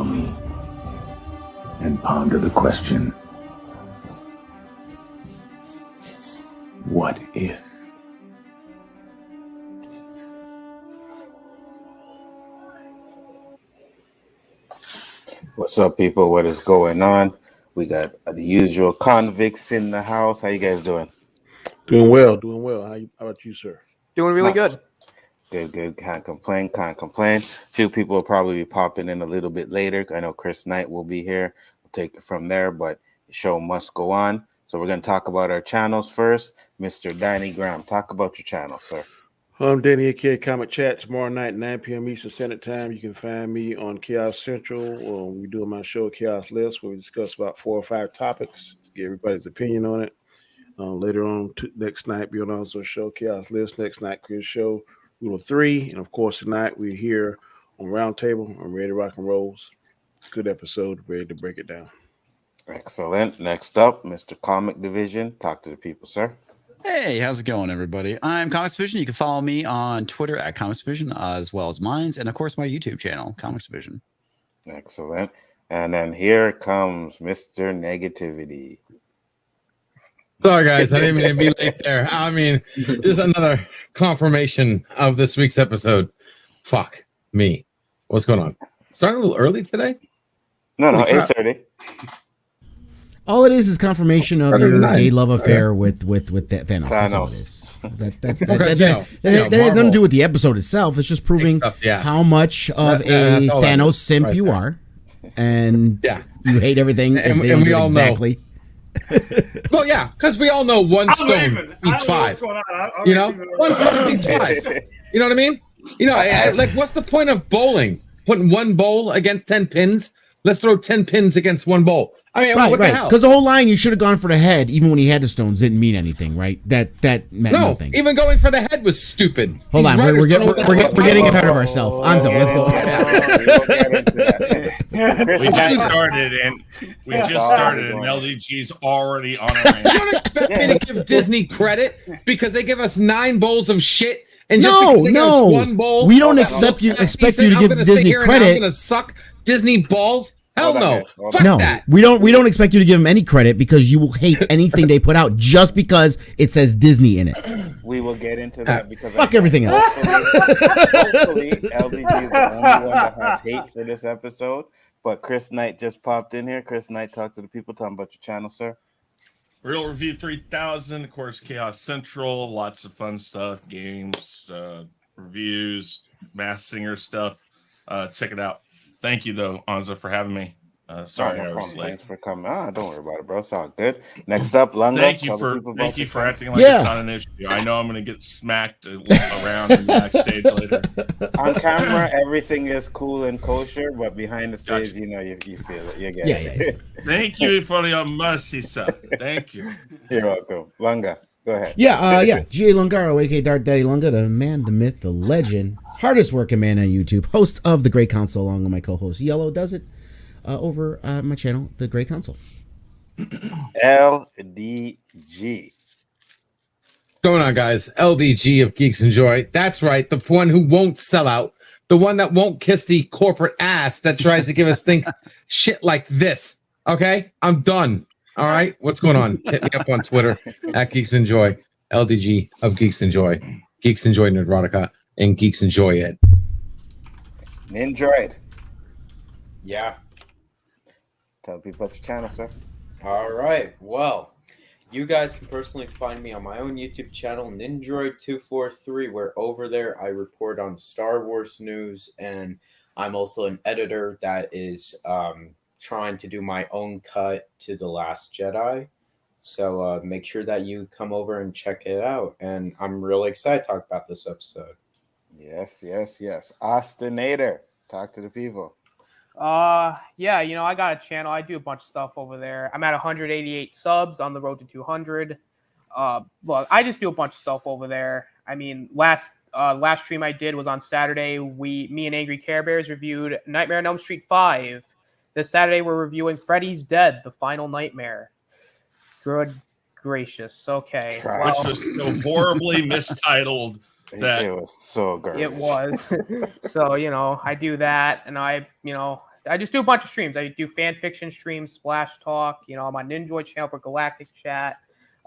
me and ponder the question, what if? What's up, people? What is going on? We got the usual convicts in the house. How you guys doing? Doing well. How about you, sir? Doing really good. Good. Can't complain. A few people will probably be popping in a little bit later. I know Chris Knight will be here. We'll take it from there, but the show must go on. So we're going to talk about our channels first. Mr. Danny Graham, talk about your channel, sir. I'm Danny, aka Comic Chat, tomorrow night, 9 p.m. Eastern Standard Time. You can find me on Chaos Central. We do my show, Chaos List, where we discuss about 4 or 5 topics to get everybody's opinion on it. Later on, next night, be on also show, Chaos List. Next night, Chris Show, Rule of 3. And, of course, tonight, we're here on Roundtable. I'm ready to rock and roll. Good episode, ready to break it down. Excellent. Next up, Mr. Comic Division. Talk to the people, sir. Hey, how's it going, everybody? I'm Comics Division. You can follow me on Twitter at Comics Division, as well as mine, and of course my YouTube channel, Comics Division. Excellent. And then here comes Mr. Negativity. Sorry, guys, I didn't mean to be late there. I mean, just another confirmation of this week's episode. Fuck me. What's going on? Starting a little early today? No, 8:30. All it is confirmation of your gay love affair with Thanos. That's all it is. That has nothing to do with the episode itself. It's just proving how much of a Thanos simp you are, and you hate everything. And we all exactly. Know. Well, yeah, because we all know one stone beats 5. You know, one stone beats 5. You know what I mean? You know, like, what's the point of bowling? Putting one bowl against 10 pins? Let's throw 10 pins against one bowl. I mean, what the hell? Because the whole line, you should have gone for the head, even when he had the stones, didn't mean anything, right? That meant nothing. Even going for the head was stupid. Hold on, we're getting ahead of ourselves. Anzo, let's go. We just started, and LDG's already on our hands. You don't expect me to give Disney credit because they give us 9 bowls of shit. And no, one bowl, we don't expect you to give Disney credit. I'm gonna suck Disney balls. Hell no. Fuck that. We don't expect you to give them any credit because you will hate anything they put out just because it says Disney in it. We will get into that because fuck everything else. Hopefully, LDG is the only one that has hate for this episode. But Chris Knight just popped in here. Chris Knight, talk to the people. Tell them about your channel, sir. Real Review 3000, of course, Chaos Central, lots of fun stuff, games, reviews, Masked Singer stuff. Check it out. Thank you, though, Anza, for having me. Sorry, I was late. Thanks for coming. Don't worry about it, bro. It's all good. Next up, Lunga. Thank you for acting like it's not an issue. I know I'm going to get smacked around in the backstage later. On camera, everything is cool and kosher, but behind the stage, you know, you feel it. You get it. Thank you for your mercy, sir. Thank you. You're welcome. Lunga, go ahead. G.A. Lungaro, a.k.a. Dark Daddy Lunga, the man, the myth, the legend, hardest working man on YouTube, host of The Great Council, along with my co-host Yellow Does It, over my channel, The Great Council. LDG. Going on, guys. LDG of Geeks Enjoy. That's right. The one who won't sell out. The one that won't kiss the corporate ass that tries to give us think shit like this. Okay? I'm done. All right? What's going on? Hit me up on Twitter at Geeks Enjoy. LDG of Geeks Enjoy. Geeks Enjoy Nerdrotica and Geeks Enjoy It. Nindroid. Yeah. Tell people about your channel, sir. All right. Well, you guys can personally find me on my own YouTube channel, Nindroid243, where over there I report on Star Wars news, and I'm also an editor that is trying to do my own cut to The Last Jedi. So make sure that you come over and check it out. And I'm really excited to talk about this episode. Yes. Austinator. Talk to the people. Yeah, you know, I got a channel. I do a bunch of stuff over there. I'm at 188 subs on the road to 200. Well, I just do a bunch of stuff over there. I mean, last stream I did was on Saturday. Me and Angry Care Bears reviewed Nightmare on Elm Street 5. This Saturday we're reviewing Freddy's Dead: The Final Nightmare. Good gracious. Okay. Which was so horribly mistitled. That it was so garbage. It was. So, you know, I do that, and I, you know, I just do a bunch of streams. I do fan fiction streams, Splash Talk. You know, I'm on Ninjoid channel for Galactic Chat.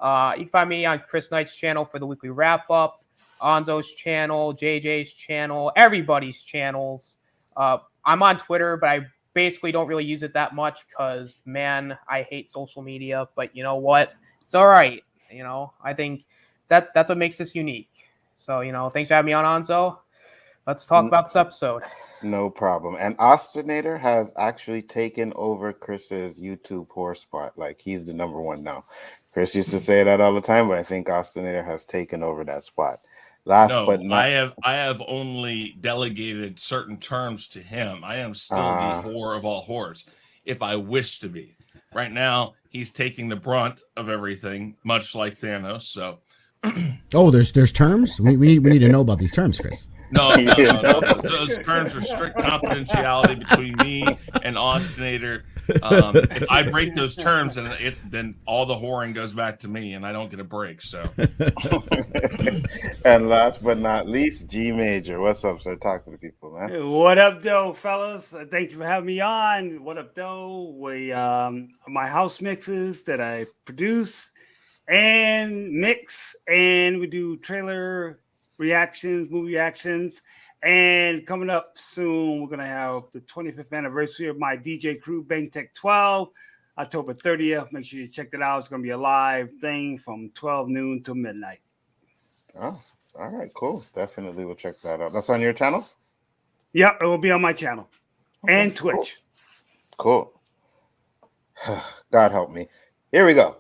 You can find me on Chris Knight's channel for the weekly wrap up, Onzo's channel, JJ's channel, everybody's channels. I'm on Twitter, but I basically don't really use it that much because, man, I hate social media. But you know what? It's all right. You know, I think that's what makes this unique. So, you know, thanks for having me on, Onzo. Let's talk about this episode. No problem. And Ostinator has actually taken over Chris's YouTube horror spot. Like, he's the number one now. Chris used to say that all the time, but I think Ostinator has taken over that spot. But not, I have only delegated certain terms to him. I am still the whore of all whores, if I wish to be. Right now, he's taking the brunt of everything, much like Thanos. So, oh, there's terms. We need to know about these terms, Chris. No. Those terms are strict confidentiality between me and Ostinator. If I break those terms, then all the whoring goes back to me, and I don't get a break. So, and last but not least, G Major. What's up, sir? Talk to the people, man. What up, though, fellas? Thank you for having me on. What up, though? We my house mixes that I produce and mix, and we do trailer reactions, movie reactions, and coming up soon, we're gonna have the 25th anniversary of my DJ crew, Bang Tech 12, October 30th. Make sure you check that out. It's gonna be a live thing from 12 noon to midnight. Oh, all right, cool. Definitely will check that out. That's on your channel? Yep, it will be on my channel and Twitch. Cool. God help me. Here we go.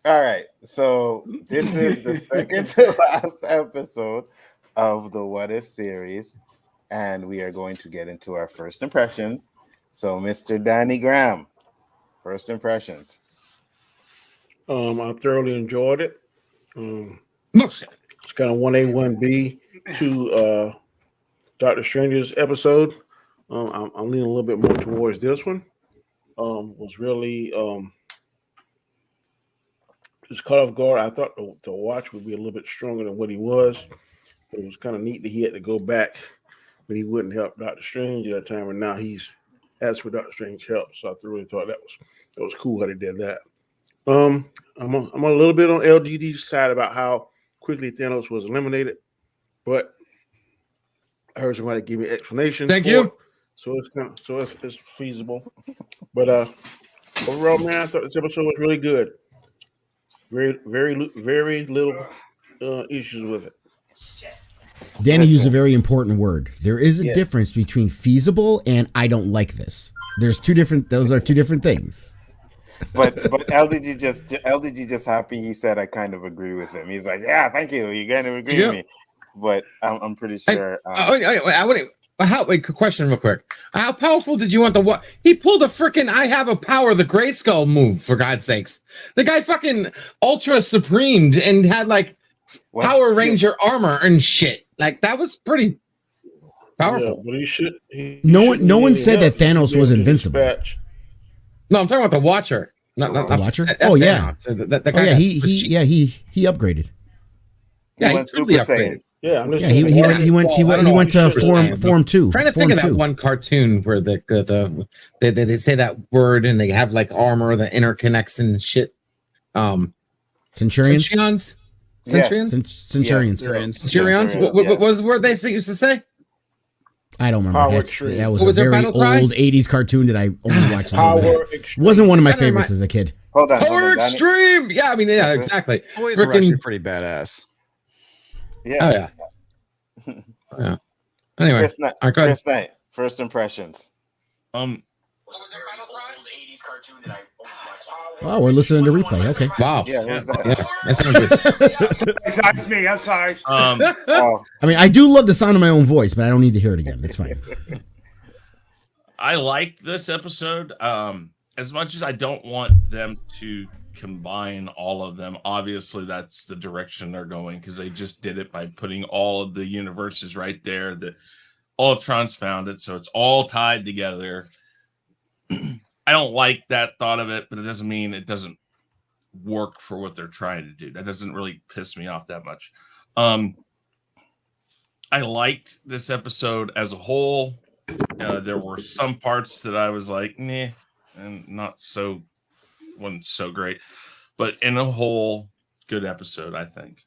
All right, so this is the second to last episode of the What If series, and we are going to get into our first impressions. So, Mr. Danny Graham, first impressions. I thoroughly enjoyed it. It's kind of 1A, 1B to Doctor Strange's episode. I'm leaning a little bit more towards this one. Was really just caught off guard. I thought the watch would be a little bit stronger than what he was. But it was kind of neat that he had to go back when he wouldn't help Doctor Strange at that time, and now he's asked for Doctor Strange help. So I really thought that was cool how they did that. I'm a little bit on LGD's side about how quickly Thanos was eliminated, but I heard somebody give me explanations. Thank you. So it's feasible. But overall, man, I thought this episode was really good. Very little issues with it. Danny used a very important word. There is a difference between feasible and I don't like this. Those are two different things. But LDG just happy he said I kind of agree with him. He's like, yeah, thank you. You're going to agree with me. But I'm pretty sure. Question real quick. How powerful did you want the what? He pulled a freaking I have a power, the Grayskull move, for God's sakes. The guy fucking ultra supremed and had like Power Ranger armor and shit. Like that was pretty powerful. Yeah, but no one said that Thanos was invincible. No, I'm talking about the Watcher. Not the Watcher. Oh yeah. The guy he upgraded. Yeah, he Super Saiyan. Yeah, he went to form 2. Trying to think of that one cartoon where they say that word and they have like armor that interconnects and shit. Centurions. What was the word they used to say? I don't remember. That was a very old 80s cartoon that I only watched. It wasn't one of my favorites as a kid. Hold on. Power Extreme. Yeah, I mean, yeah, exactly. Toys were actually pretty badass. Yeah. Oh, yeah. Anyway, Chris Knight, first impressions. Oh, we're listening to replay. Okay. Wow. Yeah, that sounds good. It's me. I'm sorry. I mean, I do love the sound of my own voice, but I don't need to hear it again. It's fine. I liked this episode. As much as I don't want them to combine all of them, obviously that's the direction they're going because they just did it by putting all of the universes right there. The Ultron's found it, so it's all tied together. I don't like that thought of it, but it doesn't mean it doesn't work for what they're trying to do. That doesn't really piss me off that much. I liked this episode as a whole. There were some parts that I was like, nah, and wasn't so great. But in a whole, good episode, I think.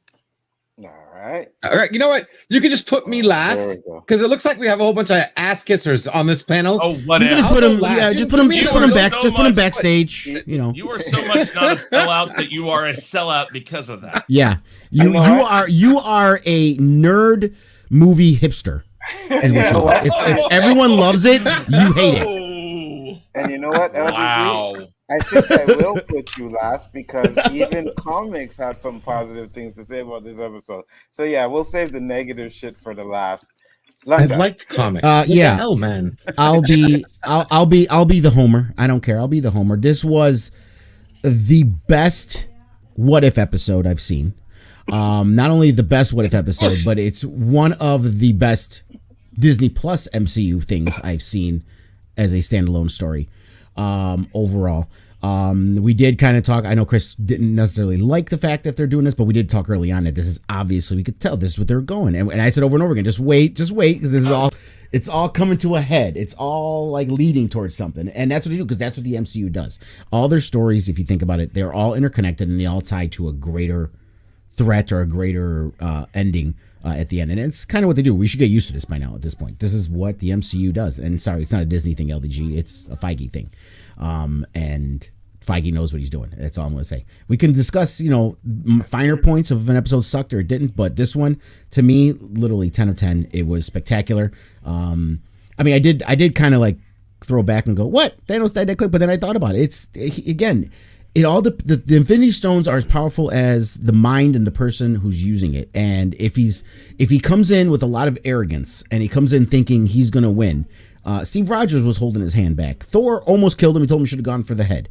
All right. All right. You know what? You can just put me last because it looks like we have a whole bunch of ass kissers on this panel. Oh, whatever. Just put him backstage. You know, you are so much not a sellout that you are a sellout because of that. Yeah, you are a nerd movie hipster. If everyone loves it, you hate it. And you know what? Wow. I think I will put you last because even comics have some positive things to say about this episode. So yeah, we'll save the negative shit for the last. I liked comics. Yeah, hell, man. I'll be the homer. I don't care. I'll be the homer. This was the best What If episode I've seen. Not only the best What If episode, but it's one of the best Disney Plus MCU things I've seen as a standalone story. Overall, we did kind of talk. I know Chris didn't necessarily like the fact that they're doing this, but we did talk early on that this is obviously, we could tell this is what they're going. And I said over and over again, just wait, because this is it's all coming to a head. It's all like leading towards something. And that's what they do, because that's what the MCU does. All their stories, if you think about it, they're all interconnected and they all tie to a greater threat or a greater ending at the end. And it's kind of what they do. We should get used to this by now at this point. This is what the MCU does. And sorry, it's not a Disney thing, LDG. It's a Feige thing. And Feige knows what he's doing. That's all I'm going to say. We can discuss, finer points of if an episode sucked or it didn't, but this one, to me, literally 10 of 10. It was spectacular. I mean, I did kind of like throw back and go, what? Thanos died that quick? But then I thought about it. The Infinity Stones are as powerful as the mind and the person who's using it. And if he comes in with a lot of arrogance and he comes in thinking he's going to win, Steve Rogers was holding his hand back. Thor almost killed him. He told him he should have gone for the head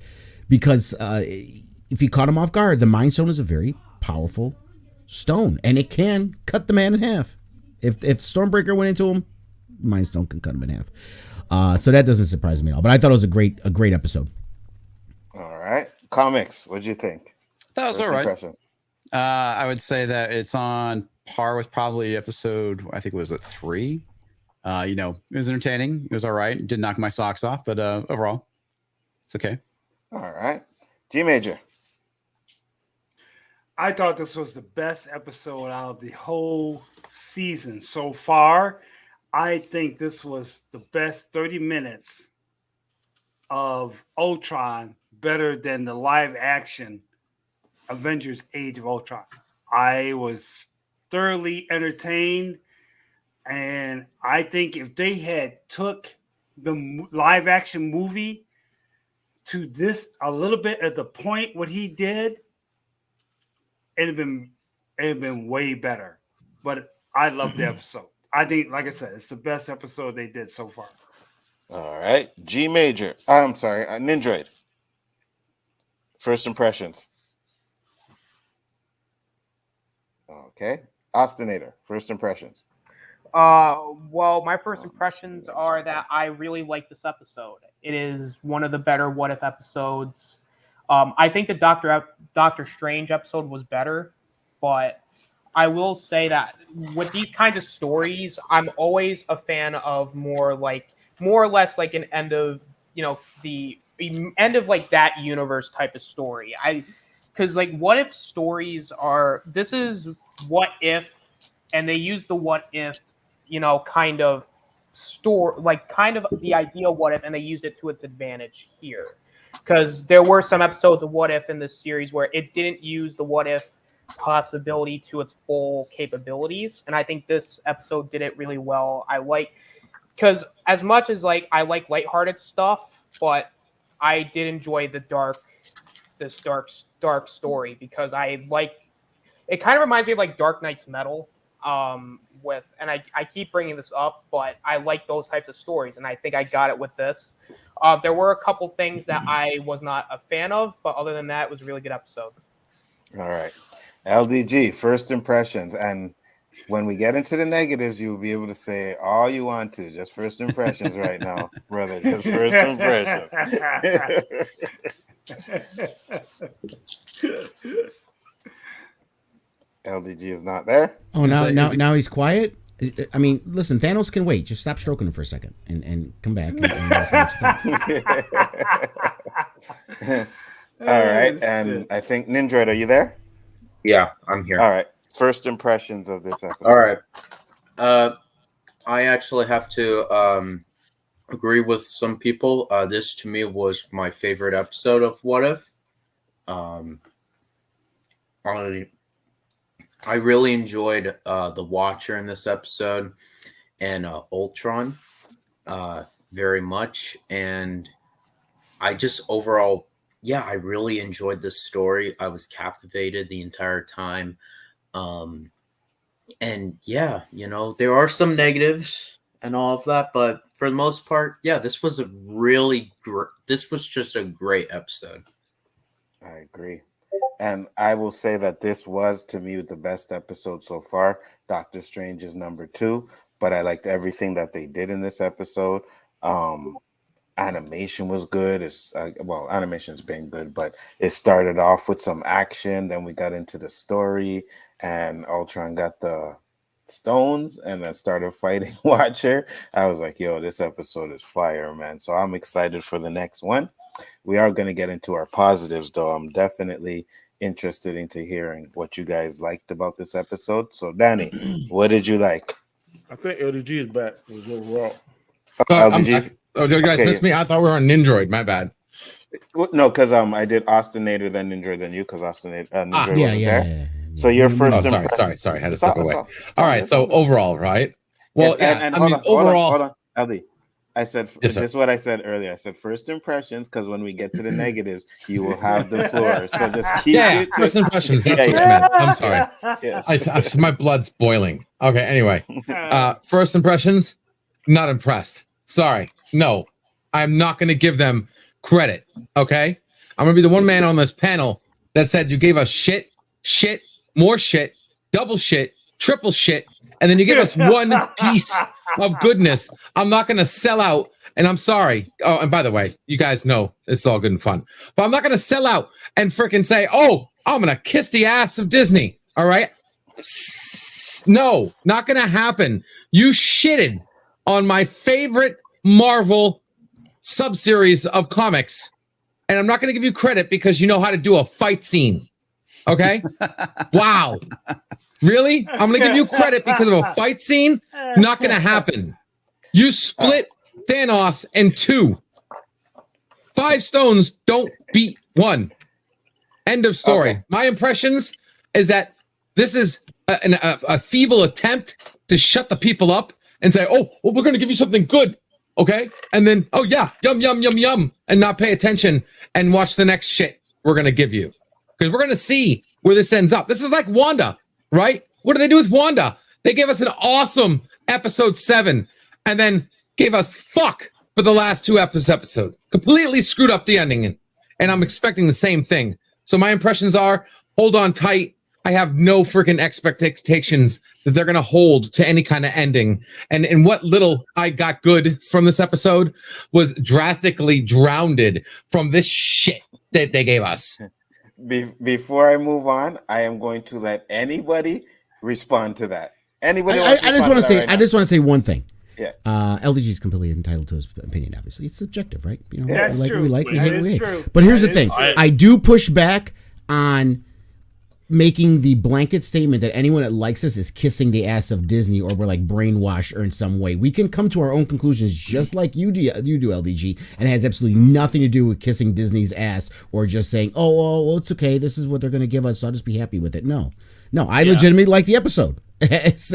because if he caught him off guard, the Mind Stone is a very powerful stone and it can cut the man in half. If Stormbreaker went into him, Mind Stone can cut him in half. So that doesn't surprise me at all. But I thought it was a great episode. All right. Comics, what'd you think? That was all right. I would say that it's on par with probably episode, I think it was 3. It was entertaining. It was all right. It did knock my socks off, but overall, it's okay. All right. G Major. I thought this was the best episode out of the whole season so far. I think this was the best 30 minutes of Ultron, better than the live action Avengers Age of Ultron. I was thoroughly entertained. And I think if they had took the live action movie to this a little bit at the point what he did, it'd have been way better. But I love the episode. I think, like I said, it's the best episode they did so far. All right. G Major. I'm sorry. Nindroid. First impressions. Okay. Ostinator. First impressions. Well, my first impressions are that I really like this episode. It is one of the better What If episodes. I think the Doctor Strange episode was better, but I will say that with these kinds of stories, I'm always a fan of more or less like an end of, the end of like that universe type of story. Because like What If stories this is What If, and they use the What If, kind of the idea of What If, and they used it to its advantage here. Because there were some episodes of What If in this series where it didn't use the What If possibility to its full capabilities, and I think this episode did it really well. Because as much as I like lighthearted stuff, but I did enjoy this dark story because it kind of reminds me of like Dark Knight's Metal. And I keep bringing this up, but I like those types of stories, and I think I got it with this. There were a couple things that I was not a fan of, but other than that, it was a really good episode. All right. LDG, first impressions. And when we get into the negatives, you'll be able to say all you want to. Just first impressions right now, brother. Just first impressions. LDG is not there. Oh, now he's quiet. I mean, listen, Thanos can wait. Just stop stroking him for a second and come back. And let us know All right, and I think Nindroid, are you there? Yeah, I'm here. All right. First impressions of this episode. All right. I actually have to agree with some people. This to me was my favorite episode of What If. I really enjoyed the Watcher in this episode and Ultron very much, and I just overall, I really enjoyed this story. I was captivated the entire time. And there are some negatives and all of that, but for the most part, this was this was just a great episode. I agree. And I will say that this was, to me, the best episode so far. Doctor Strange is number 2, but I liked everything that they did in this episode. Animation was good. Animation's been good, but it started off with some action. Then we got into the story, and Ultron got the stones and then started fighting Watcher. I was like, yo, this episode is fire, man. So I'm excited for the next one. We are going to get into our positives, though. I'm definitely interested into hearing what you guys liked about this episode. So, Danny, what did you like? I think LDG is back. It was overall. LDG? Did you guys miss me? I thought we were on Nindroid. My bad. No, because I did Austinator, then Nindroid, then you, because Nindroid wasn't there. Yeah. So your first impression. Sorry. I had to step away. All right. So overall, right? Well, yes, overall. Hold on, LD. I said this is what I said earlier. I said first impressions, because when we get to the negatives, you will have the floor. So just keep it. First impressions. That's what I meant. I'm sorry. Yes. My blood's boiling. Okay. Anyway, first impressions. Not impressed. Sorry. No, I'm not going to give them credit. Okay. I'm going to be the one man on this panel that said you gave us shit, more shit, double shit, triple shit, and then you give us one piece of goodness. I'm not going to sell out, and I'm sorry. Oh, and by the way, you guys know it's all good and fun, but I'm not going to sell out and freaking say, oh, I'm going to kiss the ass of Disney. All right. No, not going to happen. You shitted on my favorite Marvel sub-series of comics, and I'm not going to give you credit because you know how to do a fight scene. Okay? Wow. Really? I'm going to give you credit because of a fight scene? Not going to happen. You split Thanos in 2. 5 stones don't beat 1. End of story. Okay. My impressions is that this is a feeble attempt to shut the people up and say, oh, well, we're going to give you something good. Okay. And then, oh, yeah, yum, and not pay attention and watch the next shit we're going to give you. Because we're going to see where this ends up. This is like Wanda, right? What do they do with Wanda? They gave us an awesome episode 7 and then gave us fuck for the last 2 episodes. Completely screwed up the ending. And I'm expecting the same thing. So my impressions are, hold on tight. I have no freaking expectations that they're going to hold to any kind of ending. And what little I got good from this episode was drastically drowned from this shit that they gave us. Before I move on, I am going to let anybody respond to that. Anybody? I just want to say. I just want to say one thing. Yeah. LDG is completely entitled to his opinion. Obviously, it's subjective, right? You know, that's true. We hate. But here's the thing. I do push back on making the blanket statement that anyone that likes us is kissing the ass of Disney, or we're like brainwashed or in some way. We can come to our own conclusions just like you do, LDG, and it has absolutely nothing to do with kissing Disney's ass or just saying, oh, well, it's okay. This is what they're going to give us, so I'll just be happy with it. No, I legitimately like the episode. That's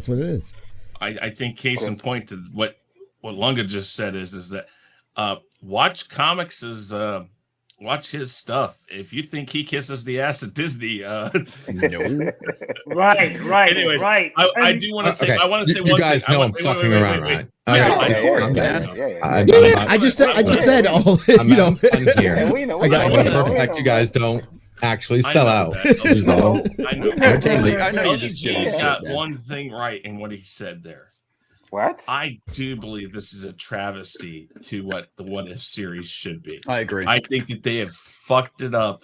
what it is. I think case in point to what Lunga just said is that watch comics is watch his stuff. If you think he kisses the ass of Disney, no. Right. Anyways, right. I do want to say. Okay. I want to say you one guys thing. know I'm fucking around, right? I just said all. You know, here. I got the fact you guys don't actually sell out. I know. I know. He's got one thing right in what he said there. What? I do believe this is a travesty to what the What If series should be. I agree. I think that they have fucked it up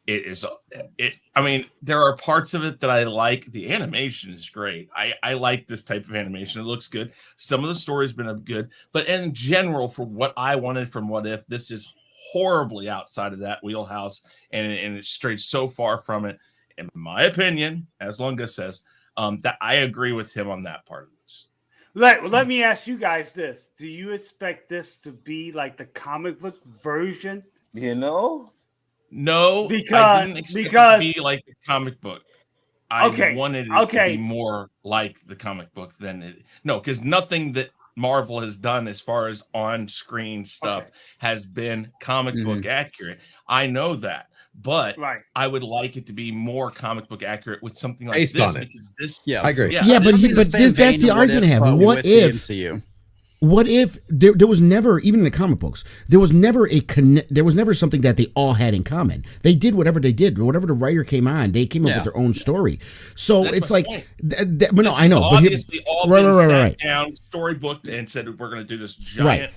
I mean, there are parts of it that I like. The animation is great. I like this type of animation. It looks good. Some of the story's been good, but in general, for what I wanted from What If, this is horribly outside of that wheelhouse, and it strays so far from it, in my opinion, as Lunga says, that I agree with him on that part of this. Let me ask you guys this. Do you expect this to be like the comic book version? You know? No, I didn't expect it to be like the comic book. I wanted it to be more like the comic book than it. No, because nothing that Marvel has done as far as on-screen stuff has been comic book accurate. I know that, but I would like it to be more comic book accurate with something like Based this, on it. because this. Yeah, I agree. Yeah, but that's the argument I have. What if? MCU? What if there was never, even in the comic books, there was never something that they all had in common. They did whatever they did, whatever the writer came on, they came up with their own story. So that's it's like, but no, I know. Obviously, all been right. down, storybooked, and said we're going to do this giant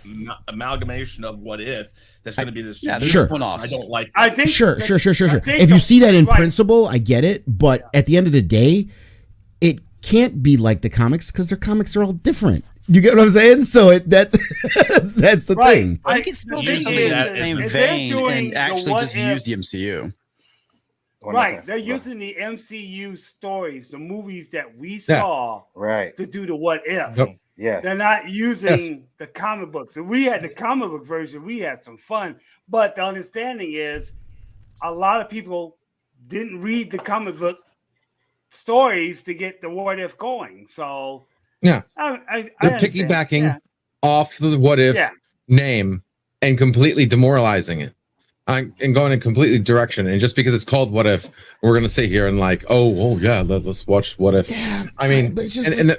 amalgamation of What If. That's going to be this. Sure. I don't like. I think. Sure. If you see that in principle, I get it. But at the end of the day, it can't be like the comics because their comics are all different. You get what I'm saying? So that's the thing. I can still think of it in the same vein and actually just use the MCU. Right. They're using the MCU stories, the movies that we saw to do the What If. Yep. Yes. They're not using the comic books. So we had the comic book version. We had some fun. But the understanding is a lot of people didn't read the comic book stories to get the What If going. So yeah, they're piggybacking off the What If name and completely demoralizing it, and going in a completely direction. And just because it's called What If, we're gonna sit here and like, let's watch What If. Yeah, I mean, but it's just, I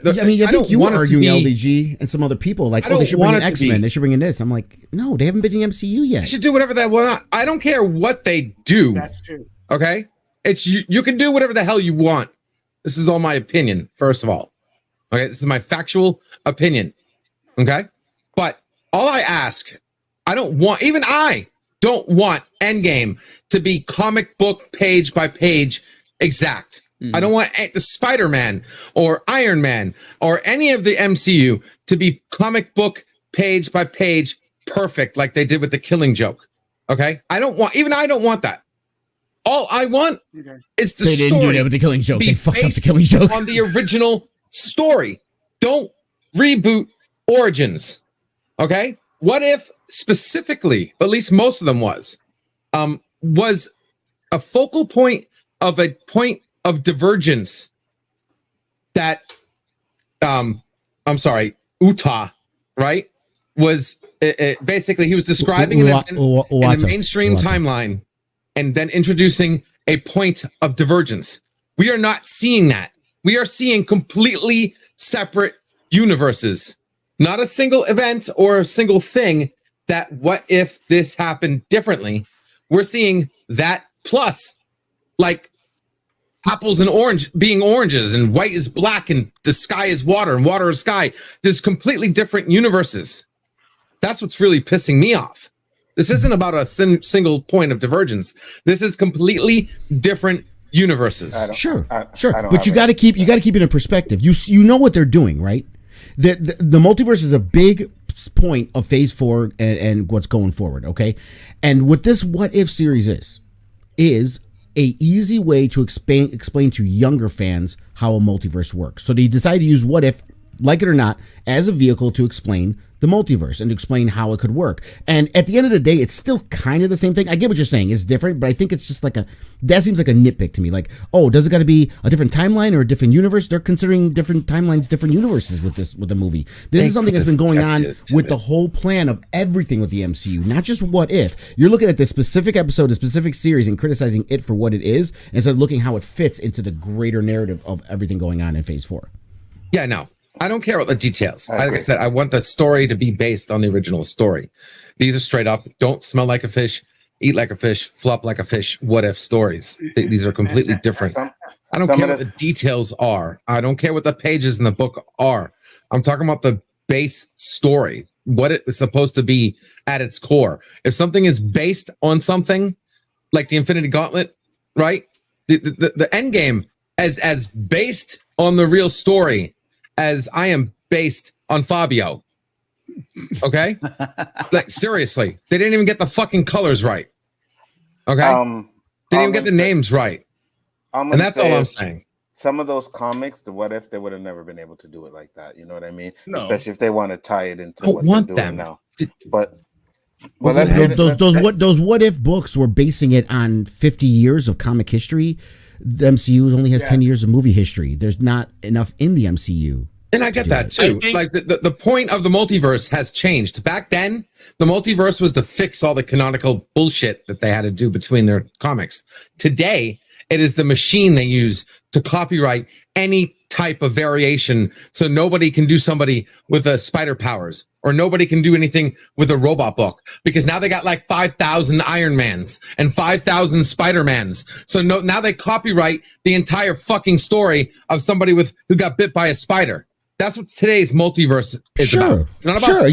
think you were arguing LDG and some other people like, they should bring in X-Men, they should bring in this. I'm like, no, they haven't been in the MCU yet. They should do whatever they want. I don't care what they do. That's true. Okay, it's you can do whatever the hell you want. This is all my opinion, first of all. Okay, this is my factual opinion. Okay, but all I ask, I don't want Endgame to be comic book page by page exact. I don't want the Spider-Man or Iron Man or any of the MCU to be comic book page by page perfect like they did with the Killing Joke. Okay, I don't want that. All I want is the story. They didn't do that with the Killing Joke. They fucked up the Killing Joke on the original story. Don't reboot Origins. Okay? What If specifically, at least most of them was a focal point of divergence that Utah, right? Was basically he was describing in the mainstream timeline and then introducing a point of divergence. We are not seeing that. We are seeing completely separate universes, not a single event or a single thing that what if this happened differently? We're seeing that plus like apples and orange being oranges and white is black and the sky is water and water is sky. There's completely different universes. That's what's really pissing me off. This isn't about a single point of divergence. This is completely different universes. Sure. But you got to keep it in perspective. You know what they're doing, right? The multiverse is a big point of Phase 4 and what's going forward. Okay, and what this What If series is a easy way to explain to younger fans how a multiverse works. So they decided to use What If, like it or not, as a vehicle to explain the multiverse and to explain how it could work. And at the end of the day, it's still kind of the same thing. I get what you're saying. It's different, but I think it's just that seems like a nitpick to me. Like, does it got to be a different timeline or a different universe? They're considering different timelines, different universes with the movie. This is something that's been going on with the whole plan of everything with the MCU, not just What If. You're looking at this specific episode, a specific series, and criticizing it for what it is, instead of looking how it fits into the greater narrative of everything going on in Phase 4. Yeah, no. I don't care about the details. Like I said, I want the story to be based on the original story. These are straight up, don't smell like a fish, eat like a fish, flop like a fish, what if stories. These are completely different. I don't care what the details are. I don't care what the pages in the book are. I'm talking about the base story, what it is supposed to be at its core. If something is based on something, like the Infinity Gauntlet right? The end game as based on the real story as I am based on Fabio. Okay? Like seriously, they didn't even get the fucking colors right. Okay? They didn't even get the names right. And that's all I'm saying. Some of those comics, the What If, they would have never been able to do it like that. You know what I mean? No. Especially if they want to tie it into Don't what want they're doing them. now. But well, those what if books were basing it on 50 years of comic history. The MCU only has 10 years of movie history. There's not enough in the MCU. And I get that too. Like the point of the multiverse has changed. Back then, the multiverse was to fix all the canonical bullshit that they had to do between their comics. Today, it is the machine they use to copyright any type of variation, so nobody can do somebody with spider powers, or nobody can do anything with a robot book, because now they got like 5,000 Iron Mans and 5,000 Spider-Mans. So now they copyright the entire fucking story of somebody who got bit by a spider. That's what today's multiverse is about. It's not about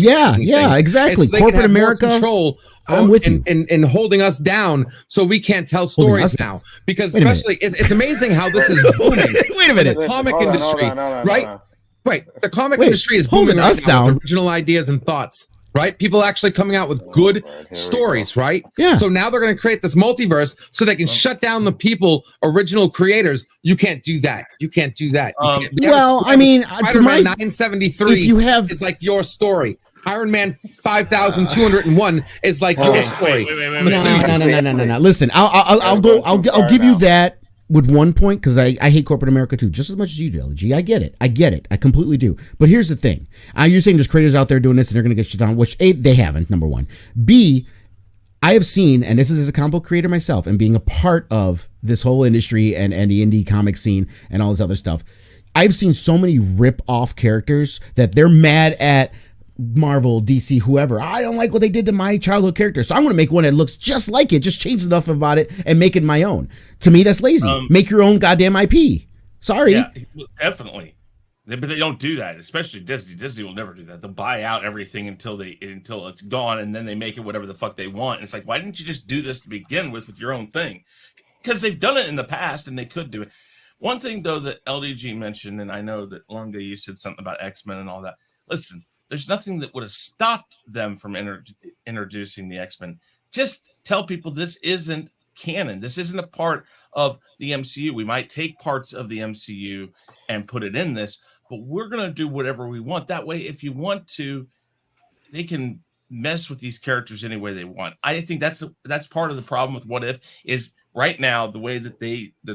exactly. So corporate America control. I'm with you. In holding us down so we can't tell stories now. Because especially, it's amazing how this is booming. Wait a minute. The comic industry, right? Right. The comic industry is booming us right now down. with original ideas and thoughts, right? People actually coming out with good stories, right? Yeah. So now they're going to create this multiverse so they can shut down the original creators. You can't do that. You can't do that. Spider-Man 973 if you have, is like your story. Iron Man 5,201 is like your story. No. Listen, I'll give you that with one point, because I hate corporate America too, just as much as you do, LG. I get it. I completely do. But here's the thing. You're saying there's creators out there doing this and they're going to get shit on, which A, they haven't, number one. B, I have seen, and this is as a comic book creator myself and being a part of this whole industry and the indie comic scene and all this other stuff, I've seen so many rip-off characters that they're mad at Marvel, DC, whoever. I don't like what they did to my childhood character, so I'm going to make one that looks just like it, just change enough about it and make it my own. To me, that's lazy. Make your own goddamn IP. Sorry. Yeah, definitely. But they don't do that, especially Disney. Disney will never do that. They'll buy out everything until it's gone, and then they make it whatever the fuck they want. And it's like, why didn't you just do this to begin with your own thing? Because they've done it in the past, and they could do it. One thing, though, that LDG mentioned, and I know that Longa, you said something about X-Men and all that. Listen, there's nothing that would have stopped them from introducing the X-Men. Just tell people this isn't canon. This isn't a part of the MCU. We might take parts of the MCU and put it in this, but we're going to do whatever we want. That way, if you want to, they can mess with these characters any way they want. I think that's part of the problem with What If is right now, the way that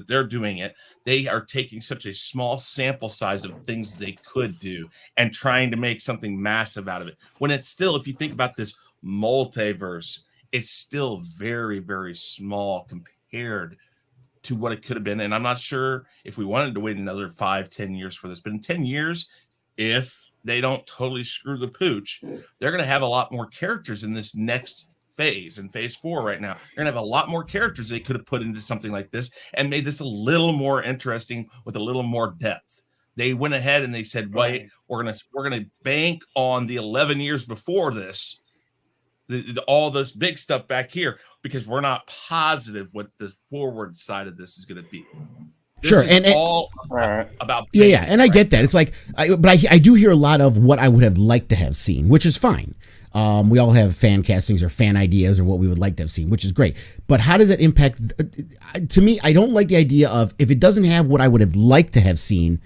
they're doing it, they are taking such a small sample size of things they could do and trying to make something massive out of it. When it's still, if you think about this multiverse, it's still very, very small compared to what it could have been. And I'm not sure if we wanted to wait another 5-10 years for this, but in 10 years, if they don't totally screw the pooch, they're going to have a lot more characters in this next phase, in phase 4 right now. They're gonna have a lot more characters they could have put into something like this and made this a little more interesting with a little more depth. They went ahead and they said, wait, we're gonna bank on the 11 years before this, all this big stuff back here, because we're not positive what the forward side of this is going to be. This is all about and I get that. It's like, but I do hear a lot of what I would have liked to have seen, which is fine. We all have fan castings or fan ideas or what we would like to have seen, which is great. But how does that impact? To me, I don't like the idea of, if it doesn't have what I would have liked to have seen,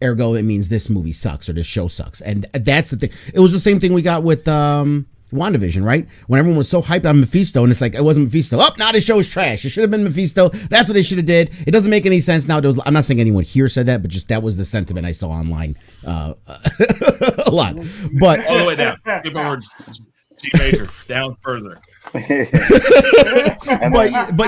ergo it means this movie sucks or this show sucks. And that's the thing. It was the same thing we got with WandaVision, right? When everyone was so hyped on Mephisto, and it's like, it wasn't Mephisto. Oh, now this show is trash. It should have been Mephisto. That's what they should have did. It doesn't make any sense now. I'm not saying anyone here said that, but just that was the sentiment I saw online a lot. But all the way down. Skip over G major, down further. but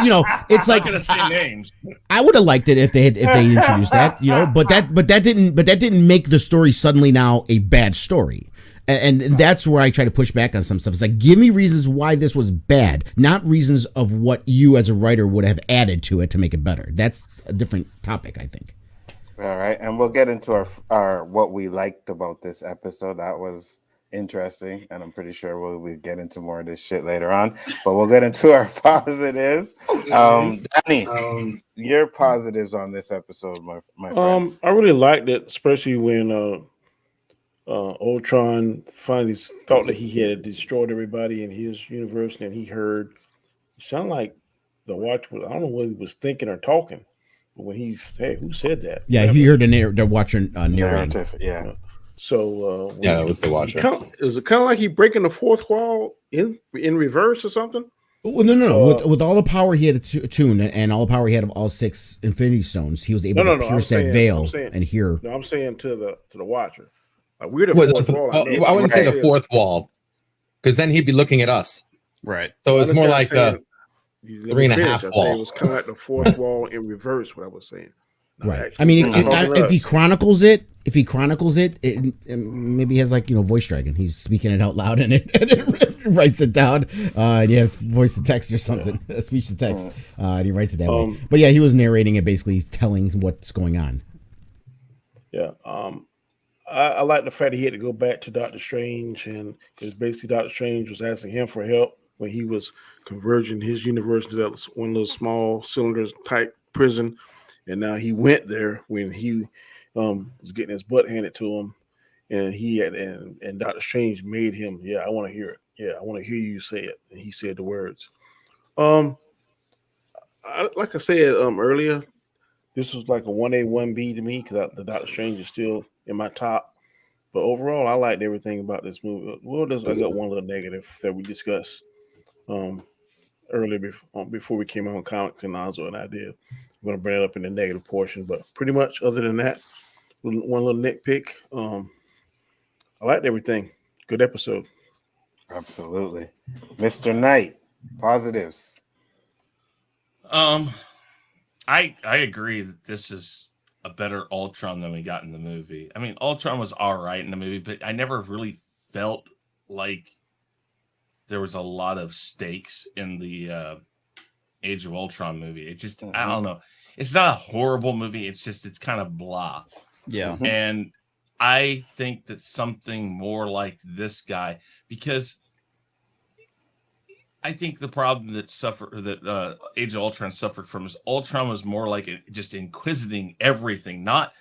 you know, it's like, I'm not gonna say names. I would have liked it if they introduced that, you know, but that didn't make the story suddenly now a bad story. And that's where I try to push back on some stuff. It's like, give me reasons why this was bad, not reasons of what you as a writer would have added to it to make it better. That's a different topic, I think. All right, and we'll get into our what we liked about this episode. That was interesting, and I'm pretty sure we'll get into more of this shit later on. But we'll get into our positives. Danny, your positives on this episode, my friend. I really liked it, especially when Ultron finally thought that he had destroyed everybody in his universe, and he heard it sounded like the Watcher was, I don't know what he was thinking or talking, but when he, hey, who said that? Yeah, he heard the Watcher narrating. Yeah. So yeah, that was the Watcher. Is it kind of like he breaking the fourth wall in reverse or something? Well, no. With all the power he had to tune and all the power he had of all 6 Infinity Stones, he was able to pierce that veil and hear. No, I'm saying to the Watcher. We're the fourth wall. I wouldn't say the fourth wall, because then he'd be looking at us. Right. So it was more like the 3.5 wall. It was kind of like the fourth wall in reverse. What I was saying. Right. I mean, if he chronicles it, maybe he has voice dragon. He's speaking it out loud and it writes it down. And he has voice to text or something, speech to text, and he writes it that way. But yeah, he was narrating it. Basically, he's telling what's going on. Yeah. I like the fact he had to go back to Doctor Strange, and because basically Doctor Strange was asking him for help when he was converging his universe to that one little small cylinders type prison, and now he went there when he was getting his butt handed to him, and he had and Doctor Strange made him. Yeah, I want to hear it. Yeah, I want to hear you say it. And he said the words. Like I said earlier, this was like a 1A, 1B to me because the Doctor Strange is still in my top. But overall, I liked everything about this movie. Well, I got one little negative that we discussed earlier before we came on Comics and Nazo and I did. I'm going to bring it up in the negative portion. But pretty much other than that, one little nitpick. I liked everything. Good episode. Absolutely. Mr. Knight, positives. I agree that this is a better Ultron than we got in the movie. I mean, Ultron was all right in the movie, but I never really felt like there was a lot of stakes in the Age of Ultron movie. It just, I don't know. It's not a horrible movie. It's kind of blah. Yeah. And I think that something more like this guy, because I think the problem that Age of Ultron suffered from is Ultron was more like just inquisiting everything, not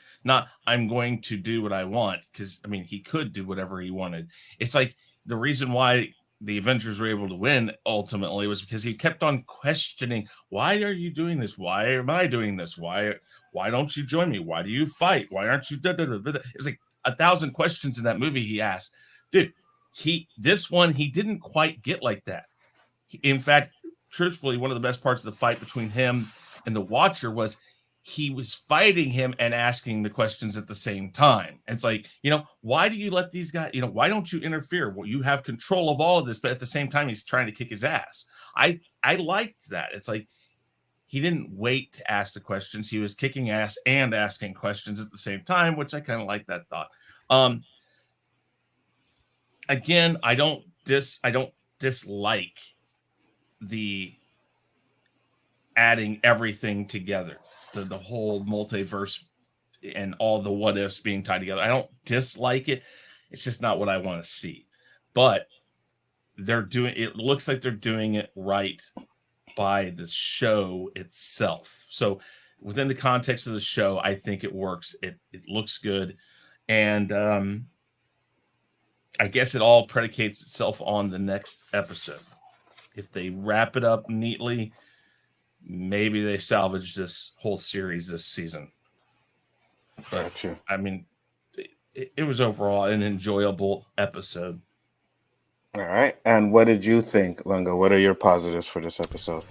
I'm going to do what I want, because I mean he could do whatever he wanted. It's like the reason why the Avengers were able to win ultimately was because he kept on questioning, why are you doing this? Why am I doing this? Why don't you join me? Why do you fight? Why aren't you? It's like 1,000 questions in that movie he asked. Dude, this one he didn't quite get like that. In fact, truthfully, one of the best parts of the fight between him and the Watcher was he was fighting him and asking the questions at the same time. It's like, why do you let these guys, why don't you interfere? Well, you have control of all of this, but at the same time, he's trying to kick his ass. I liked that. It's like he didn't wait to ask the questions. He was kicking ass and asking questions at the same time, which I kind of like that thought. Again, I don't dislike the adding everything together, the whole multiverse and all the what ifs being tied together. I don't dislike it. It's just not what I want to see. But it looks like they're doing it right by the show itself. So within the context of the show, I think it works. It looks good. And I guess it all predicates itself on the next episode. If they wrap it up neatly, maybe they salvage this whole series this season. But, gotcha. I mean, it was overall an enjoyable episode. All right. And what did you think, Lunga? What are your positives for this episode?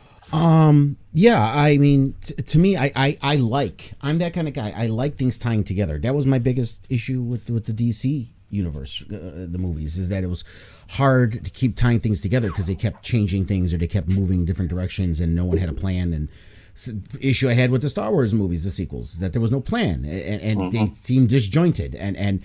Yeah, I mean, to me, I'm that kind of guy. I like things tying together. That was my biggest issue with the DC universe, the movies, is that it was hard to keep tying things together because they kept changing things or they kept moving different directions and no one had a plan. And issue I had with the Star Wars movies, the sequels, that there was no plan and they seemed disjointed. And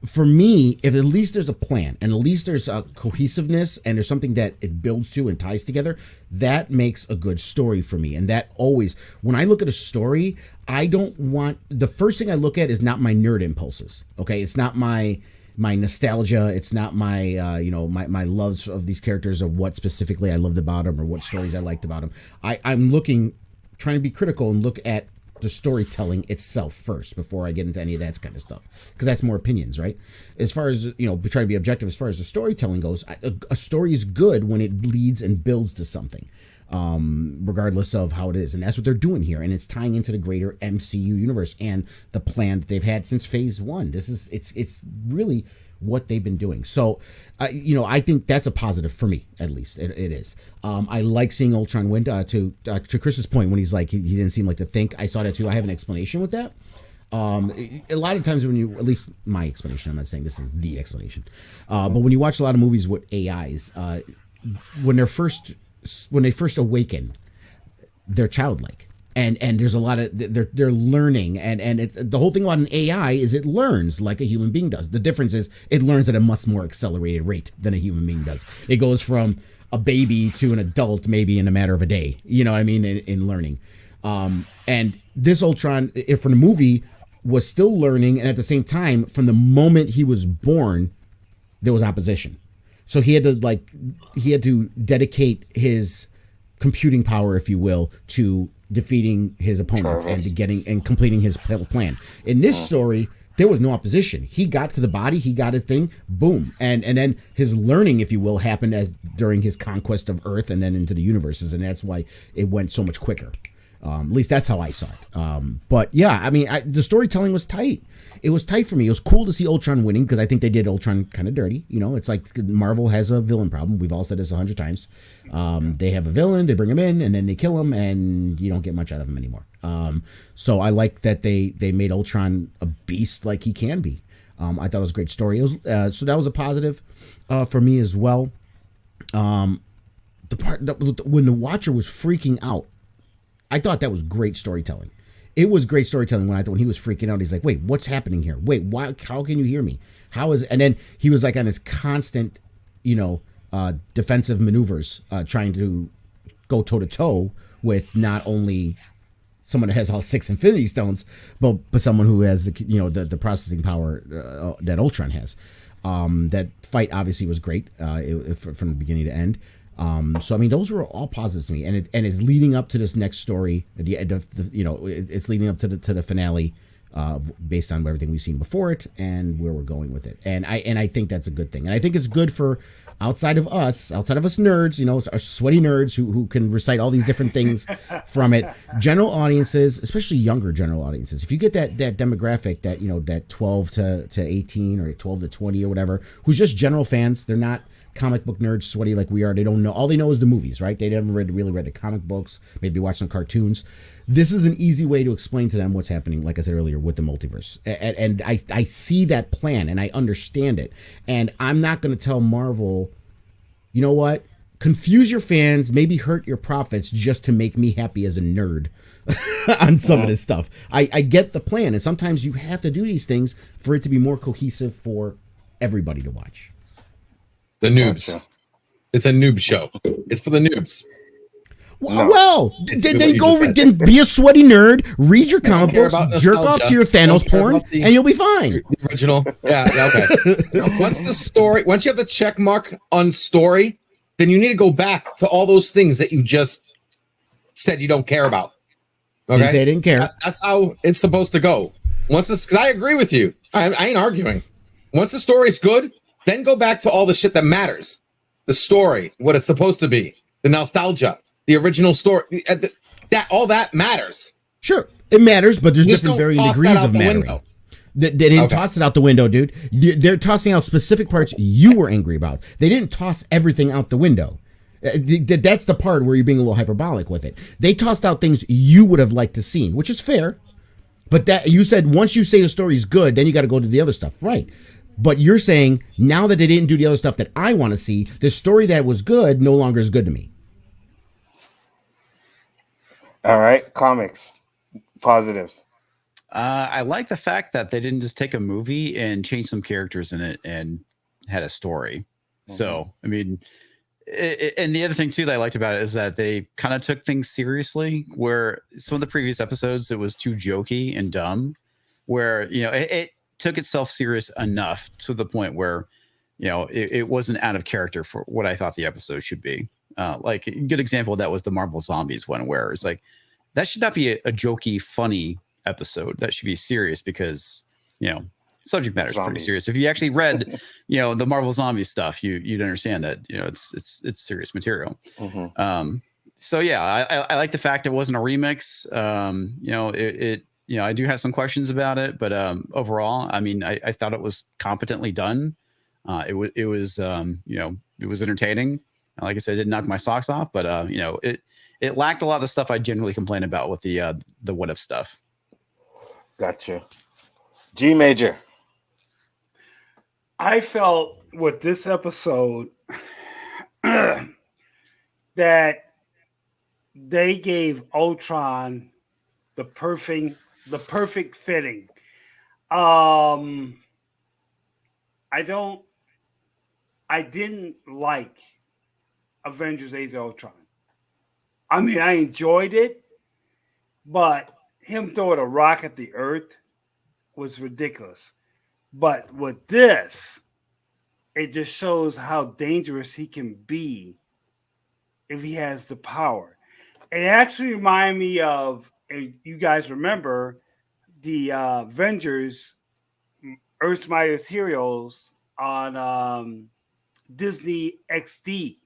for me, if at least there's a plan and at least there's a cohesiveness and there's something that it builds to and ties together, that makes a good story for me. And that always, when I look at a story, the first thing I look at is not my nerd impulses. Okay. It's not my nostalgia. It's not my my loves of these characters or what specifically I loved about them or what stories I liked about them. I'm trying to be critical and look at the storytelling itself first before I get into any of that kind of stuff, because that's more opinions, right? As far as trying to be objective as far as the storytelling goes, a story is good when it leads and builds to something, regardless of how it is, and that's what they're doing here, and it's tying into the greater MCU universe and the plan that they've had since Phase 1. It's really what they've been doing. So, I think that's a positive for me, at least. It is. I like seeing Ultron win. To Chris's point, when he's like, he didn't seem like to think. I saw that too. I have an explanation with that. A lot of times when at least my explanation, I'm not saying this is the explanation, but when you watch a lot of movies with AIs, when they first awaken, they're childlike. And there's a lot of they're learning, and it's the whole thing about an AI is it learns like a human being does. The difference is it learns at a much more accelerated rate than a human being does. It goes from a baby to an adult maybe in a matter of a day. You know what I mean? In learning, and this Ultron, if from the movie, was still learning, and at the same time, from the moment he was born, there was opposition. So he had to dedicate his computing power, if you will, to defeating his opponents and to completing his plan. In this story, there was no opposition. He got to the body, he got his thing, boom, and then his learning, if you will, happened as during his conquest of Earth and then into the universes, and that's why it went so much quicker. At least that's how I saw it. But yeah, I mean, the storytelling was tight. It was tight for me. It was cool to see Ultron winning because I think they did Ultron kind of dirty. It's like Marvel has a villain problem. We've all said this 100 times. They have a villain, they bring him in, and then they kill him, and you don't get much out of him anymore. So I like that they made Ultron a beast like he can be. I thought it was a great story. So that was a positive for me as well. The part when the Watcher was freaking out, I thought that was great storytelling. It was great storytelling when he was freaking out. He's like, "Wait, what's happening here? Wait, why? How can you hear me? How is?" And then he was like on his constant, defensive maneuvers, trying to go toe to toe with not only someone that has all 6 Infinity Stones, but someone who has the processing power that Ultron has. That fight obviously was great from the beginning to end. So I mean, those were all positives to me, and it's leading up to this next story. It's leading up to the finale, based on everything we've seen before it and where we're going with it. And I think that's a good thing, and I think it's good for outside of us nerds, our sweaty nerds who can recite all these different things from it. General audiences, especially younger general audiences, if you get that demographic that 12 to 18 or 12 to 20 or whatever, who's just general fans, they're not comic book nerds sweaty like we are. They don't know. All they know is the movies, right? They never really read the comic books, maybe watch some cartoons. This is an easy way to explain to them what's happening, like I said earlier, with the multiverse. And I see that plan and I understand it. And I'm not going to tell Marvel, you know what? Confuse your fans, maybe hurt your profits just to make me happy as a nerd on some of this stuff. I get the plan. And sometimes you have to do these things for it to be more cohesive for everybody to watch. The noobs. Gotcha. It's a noob show. It's for the noobs. Well, then be a sweaty nerd, read your comic books, jerk off to your Thanos porn, and you'll be fine. The original. Yeah, okay. Once you have the check mark on story, then you need to go back to all those things that you just said you don't care about. Okay? Didn't say I didn't care. That's how it's supposed to go. Because I agree with you. I ain't arguing. Once the story's good, then go back to all the shit that matters. The story, what it's supposed to be, the nostalgia, the original story, all that matters. Sure, it matters, but there's different varying degrees of mattering. They didn't toss it out the window, dude. They're tossing out specific parts you were angry about. They didn't toss everything out the window. That's the part where you're being a little hyperbolic with it. They tossed out things you would have liked to see, which is fair. But that you said once you say the story's good, then you got to go to the other stuff, right? But you're saying now that they didn't do the other stuff that I want to see, the story that was good no longer is good to me. All right, comics positives. I like the fact that they didn't just take a movie and change some characters in it and had a story. Mm-hmm. So, I mean, and the other thing too that I liked about it is that they kind of took things seriously, where some of the previous episodes it was too jokey and dumb, where took itself serious enough to the point where, you know, it wasn't out of character for what I thought the episode should be. Like a good example of that was the Marvel Zombies one, where it's like, that should not be a jokey, funny episode. That should be serious because, you know, subject matter is pretty serious. If you actually read, you know, the Marvel Zombies stuff, you'd understand that, you know, it's serious material. So yeah, I like the fact it wasn't a remix. You know, you know, I do have some questions about it, but overall, I mean, I thought it was competently done. It was you know, it was entertaining. Like I said, it didn't knock my socks off, but you know, it lacked a lot of the stuff I generally complain about with the what if stuff. Gotcha. G Major. I felt with this episode that they gave Ultron the perfect fitting. I didn't like Avengers Age of Ultron. I mean, I enjoyed it, but him throwing a rock at the Earth was ridiculous. But with this, it just shows how dangerous he can be if he has the power. It actually reminded me of, if you guys remember, the Avengers Earth's Mightiest Heroes on Disney XD.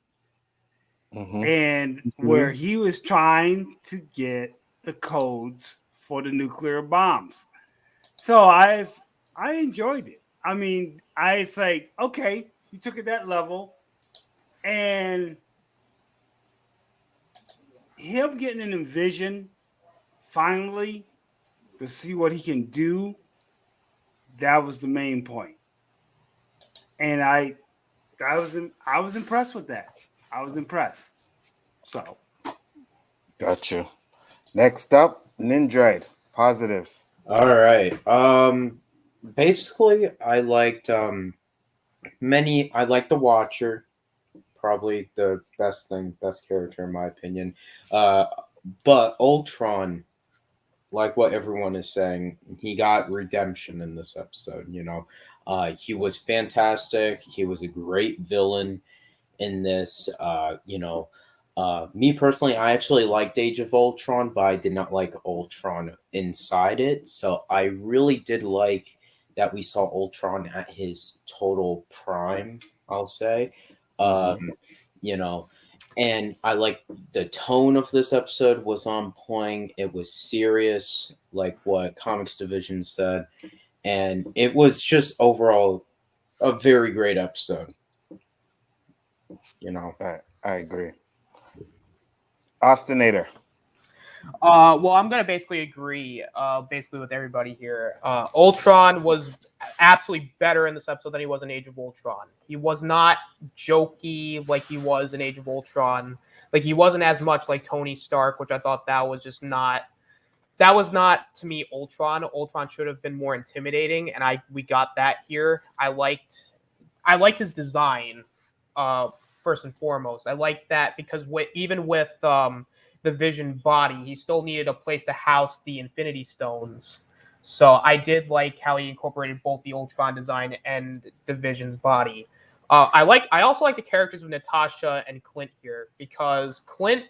And where he was trying to get the codes for the nuclear bombs. So I enjoyed it. I mean, it's like, okay, you took it that level, and him getting an envision finally to see what he can do, that was the main point. And I was impressed with that. I was impressed. So, got you. Next up, Nindroid. Positives. All right. Basically, I liked I liked the Watcher, probably the best character in my opinion. But Ultron, like what everyone is saying, he got redemption in this episode. You know, he was fantastic. He was a great villain in this. You know, me personally, I actually liked Age of Ultron, but I did not like Ultron inside it. So I really did like that we saw Ultron at his total prime, I'll say. You know, and I like the tone of this episode was on point. It was serious, like what Comics Division said. And it was just overall a very great episode. You know, I agree. Ostinator. Well, I'm gonna basically agree, with everybody here. Ultron was absolutely better in this episode than he was in Age of Ultron. He was not jokey like he was in Age of Ultron. Like, he wasn't as much like Tony Stark, which I thought that was not to me Ultron. Ultron should have been more intimidating, and we got that here. I liked his design. First and foremost, I like that because even with the Vision body, he still needed a place to house the Infinity Stones. So I did like how he incorporated both the Ultron design and the Vision's body. I also like the characters of Natasha and Clint here, because Clint,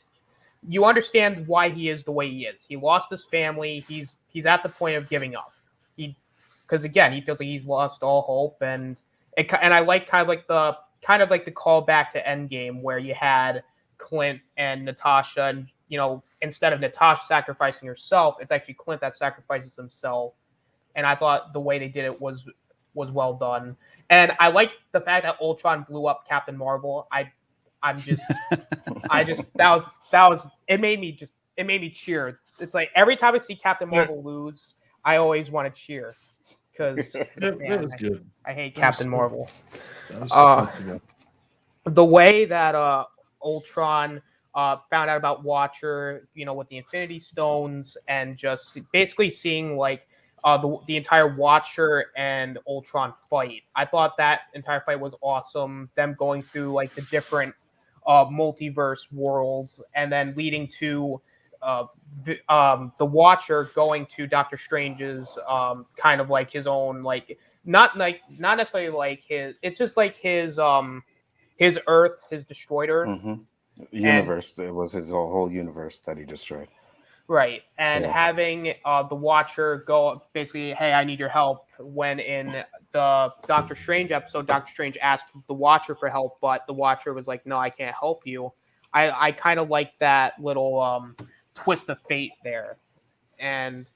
you understand why he is the way he is. He lost his family. He's at the point of giving up. Because again, he feels like he's lost all hope, and I like kind of like the call back to Endgame, where you had Clint and Natasha, and you know, instead of Natasha sacrificing herself, it's actually Clint that sacrifices himself. And I thought the way they did it was well done. And I like the fact that Ultron blew up Captain Marvel. It made me cheer. It's like every time I see Captain Marvel lose, I always want to cheer, because that was good. I hate Captain Marvel. The way that Ultron found out about Watcher, you know, with the Infinity Stones, and just basically seeing like the entire Watcher and Ultron fight. I thought that entire fight was awesome. Them going through like the different multiverse worlds, and then leading to the Watcher going to Doctor Strange's kind of like his own not necessarily like his, it's just like his Earth, his destroyed Earth. Universe. It was his whole universe that he destroyed. Right. And having the Watcher go basically, hey, I need your help. When in the Doctor Strange episode, Doctor Strange asked the Watcher for help, but the Watcher was like, no, I can't help you. I kind of like that little twist of fate there. And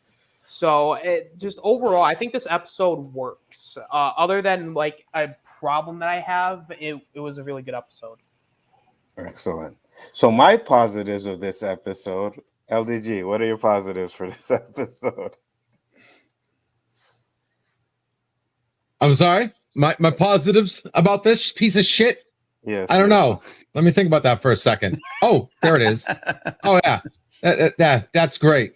so it just overall, I think this episode works. Other than like a problem that I have, it was a really good episode. Excellent. So my positives of this episode, LDG, what are your positives for this episode? I'm sorry? My positives about this piece of shit? Yes. I don't know. Let me think about that for a second. Oh, there it is. Oh yeah. That's great.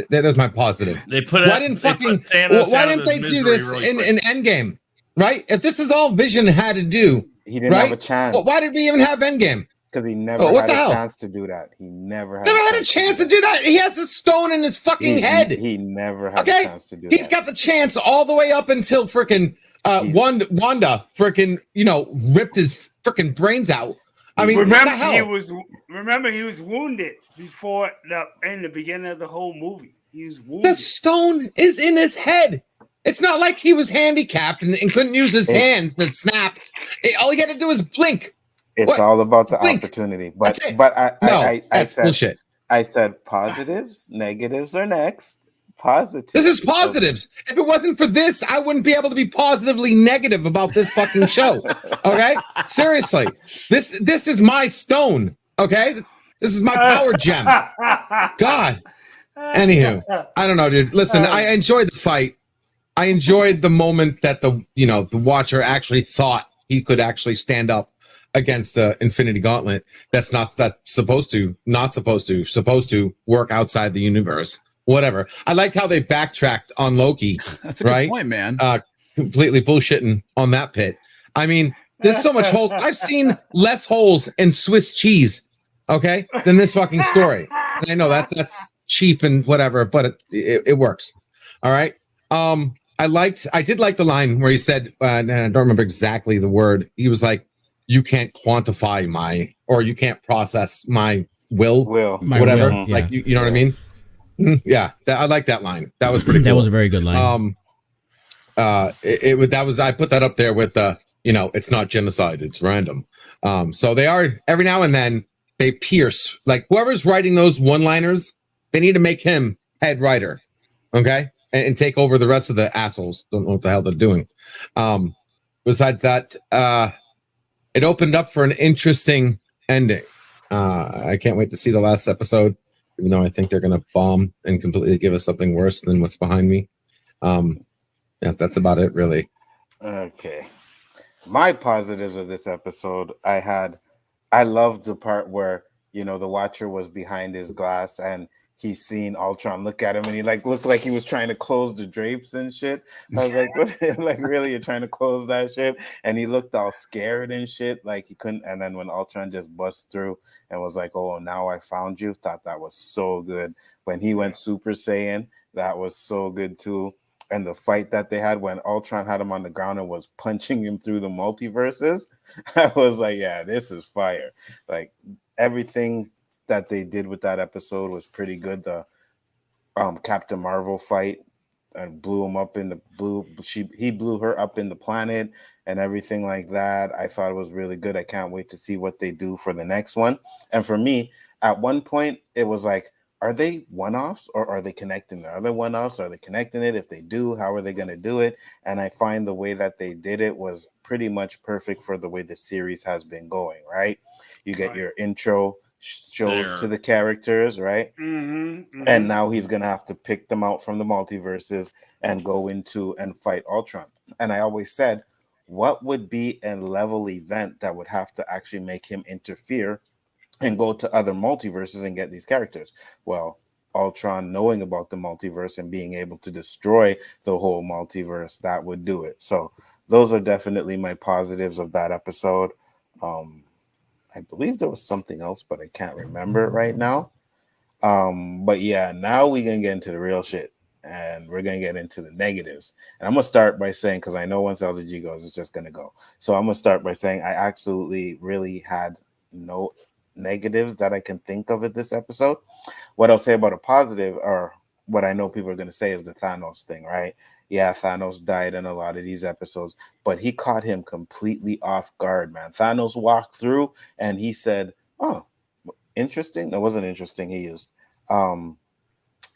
That is my positive. They put why didn't they do this in Endgame? Right? If this is all Vision had to do, he didn't have a chance. Well, why did we even have Endgame? Because he never had a chance to do that. He never had a chance to do that. He has a stone in his fucking head. He never had a chance to do that. He's got the chance all the way up until freaking Wanda freaking, ripped his freaking brains out. I mean, remember he was wounded before in the beginning of the whole movie. He was wounded. The stone is in his head. It's not like he was handicapped and couldn't use his hands to snap. All he had to do is blink. It's all about the opportunity. But I said bullshit. I said positives, negatives are next. Positives. This is positives. If it wasn't for this, I wouldn't be able to be positively negative about this fucking show. Okay? Seriously. This is my stone. Okay? This is my power gem. God. Anywho, I don't know, dude. Listen, I enjoyed the fight. I enjoyed the moment that the Watcher actually thought he could actually stand up against the Infinity Gauntlet. That's supposed to work outside the universe. Whatever. I liked how they backtracked on Loki. That's a good point, man. Completely bullshitting on that pit. I mean, there's so much holes. I've seen less holes in Swiss cheese, okay, than this fucking story. And I know that's cheap and whatever, but it works. All right. I did like the line where he said, and I don't remember exactly the word. He was like, "You can't quantify or you can't process my will, whatever." Yeah. Like you know what I mean? Yeah, I like that line. That was pretty cool. That was a very good line. I put that up there with it's not genocide, it's random. So they are every now and then they pierce, like whoever's writing those one-liners, they need to make him head writer, okay, and take over the rest of the assholes. Don't know what the hell they're doing. Besides that, it opened up for an interesting ending. I can't wait to see the last episode. Even though I think they're going to bomb and completely give us something worse than what's behind me. Yeah, that's about it, really. Okay. My positives of this episode, I loved the part where, the Watcher was behind his glass and he's seen Ultron look at him and he looked like he was trying to close the drapes and shit. I was like, what? Like, really? You're trying to close that shit? And he looked all scared and shit. Like he couldn't. And then when Ultron just bust through and was like, oh, now I found you. Thought that was so good. When he went Super Saiyan, that was so good too. And the fight that they had when Ultron had him on the ground and was punching him through the multiverses, I was like, yeah, this is fire. Like everything that they did with that episode was pretty good. The Captain Marvel fight and blew him up in the he blew her up in the planet and everything like that. I thought it was really good. I can't wait to see what they do for the next one. And for me, at one point, it was like, are they one-offs or are they connecting it? Are they one-offs? Are they connecting it? If they do, how are they going to do it? And I find the way that they did it was pretty much perfect for the way the series has been going, right? You get your intro shows to the characters, right? And now he's gonna have to pick them out from the multiverses and go into and fight Ultron. And I always said, what would be a level event that would have to actually make him interfere and go to other multiverses and get these characters? Well, Ultron knowing about the multiverse and being able to destroy the whole multiverse, that would do it. So those are definitely my positives of that episode. I believe there was something else, but I can't remember it right now. But yeah, now we're gonna get into the real shit, and we're gonna get into the negatives. And I'm gonna start by saying, because I know once LDG goes, it's just gonna go. So I'm gonna start by saying I absolutely really had no negatives that I can think of at this episode. What I'll say about a positive, or what I know people are gonna say, is the Thanos thing, right? Yeah, Thanos died in a lot of these episodes, but he caught him completely off guard, man. Thanos walked through and he said, "Oh, interesting." That wasn't interesting. He used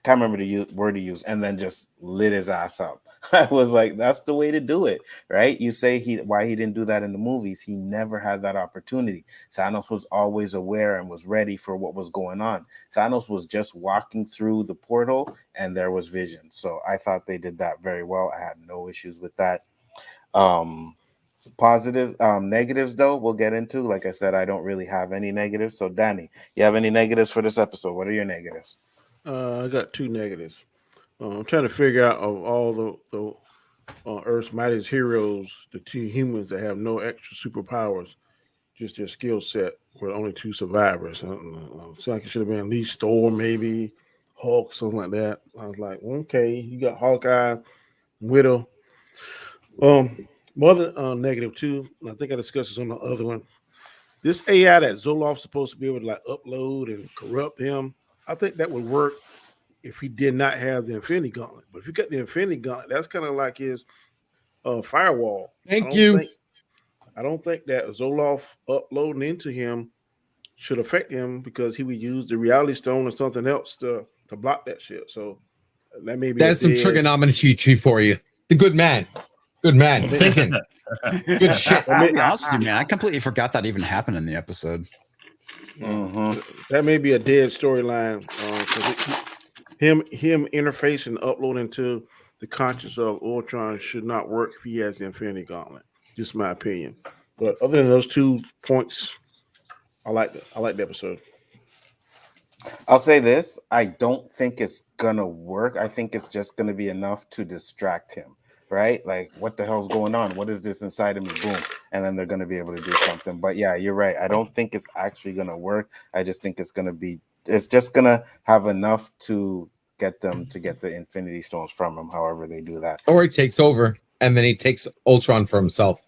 can't remember the word he used, and then just lit his ass up. I was like, that's the way to do it, right? You say why he didn't do that in the movies. He never had that opportunity. Thanos was always aware and was ready for what was going on. Thanos was just walking through the portal and there was vision. So I thought they did that very well. I had no issues with that. Positive negatives though we'll get into. Like I said, I don't really have any negatives. So Danny, you have any negatives for this episode? What are your negatives? I got two negatives. I'm trying to figure out of all the Earth's mightiest heroes, the two humans that have no extra superpowers, just their skill set, were only two survivors. So like it should have been at least Thor, maybe Hulk, something like that. I was like, okay, you got Hawkeye, Widow. Mother negative too. I think I discussed this on the other one. This AI that Zoloft's supposed to be able to like upload and corrupt him, I think that would work if he did not have the Infinity Gauntlet. But if you got the Infinity Gauntlet, that's kind of like his firewall. I don't think that Zoloft uploading into him should affect him, because he would use the Reality Stone or something else to block that shit. So that may be that's some trigonometry for you. The good man. Good man. Thinking. Good shit. I'll be honest with you, man. I completely forgot that even happened in the episode. That may be a dead storyline. Him interfacing and uploading to the conscience of Ultron should not work if he has the Infinity Gauntlet. Just my opinion. But other than those 2 points, I like the episode. I'll say this: I don't think it's gonna work. I think it's just gonna be enough to distract him. Right? Like, what the hell's going on? What is this inside of me? Boom. And then they're going to be able to do something. But yeah, you're right. I don't think it's actually going to work. I just think it's just going to have enough to get them to get the Infinity Stones from him, however they do that. Or he takes over and then he takes Ultron for himself.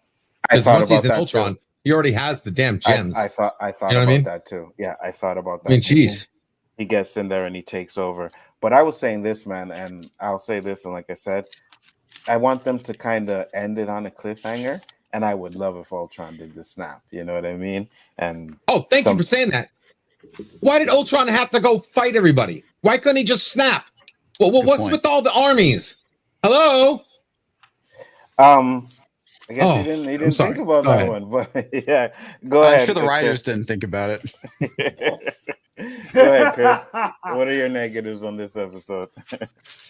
I thought once about he's in that Ultron, too. He already has the damn gems. I thought you know about that too. Yeah, I thought about that. I mean, geez. He gets in there and he takes over. But I was saying this, man, and I'll say this, and like I said, I want them to kind of end it on a cliffhanger, and I would love if Ultron did the snap. You know what I mean? And thank you for saying that. Why did Ultron have to go fight everybody? Why couldn't he just snap? What's with all the armies? Hello? I guess he didn't think about that one, but yeah, go ahead. I'm sure the writers didn't think about it. Go ahead, Chris. What are your negatives on this episode?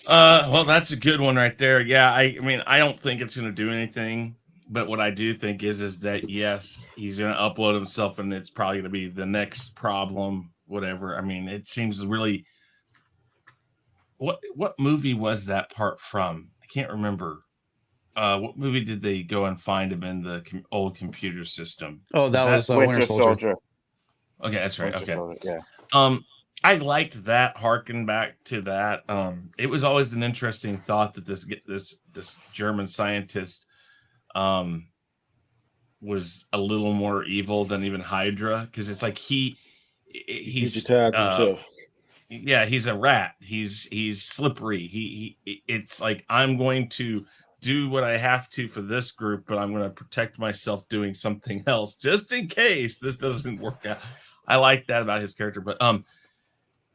Well, that's a good one right there. Yeah, I mean, I don't think it's going to do anything, but what I do think is that yes, he's going to upload himself, and it's probably going to be the next problem, whatever. I mean, it seems really. What movie was that part from? I can't remember. What movie did they go and find him in the old computer system? Oh, that was Winter Soldier. Okay, that's right. Winter Okay. Soldier, yeah. I liked that. Harken back to that. It was always an interesting thought that this German scientist was a little more evil than even Hydra, because it's like he's yeah, he's a rat. He's slippery. It's like, I'm going to do what I have to for this group, but I'm going to protect myself doing something else just in case this doesn't work out. I like that about his character, but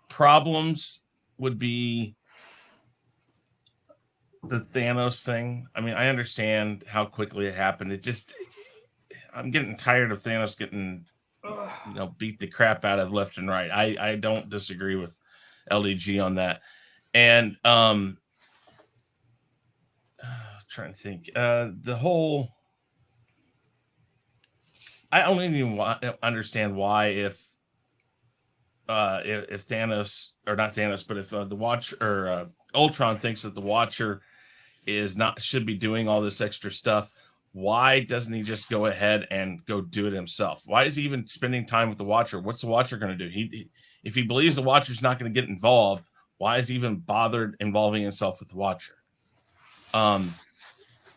problems would be the Thanos thing. I mean, I understand how quickly it happened. I'm getting tired of Thanos getting beat the crap out of left and right. I don't disagree with LDG on that. And trying to think, the whole, I don't even understand why if Thanos, or not Thanos, but if the Watcher or Ultron thinks that the Watcher should be doing all this extra stuff, why doesn't he just go ahead and go do it himself? Why is he even spending time with the Watcher? What's the Watcher going to do? If he believes the Watcher's not going to get involved, why is he even bothered involving himself with the Watcher?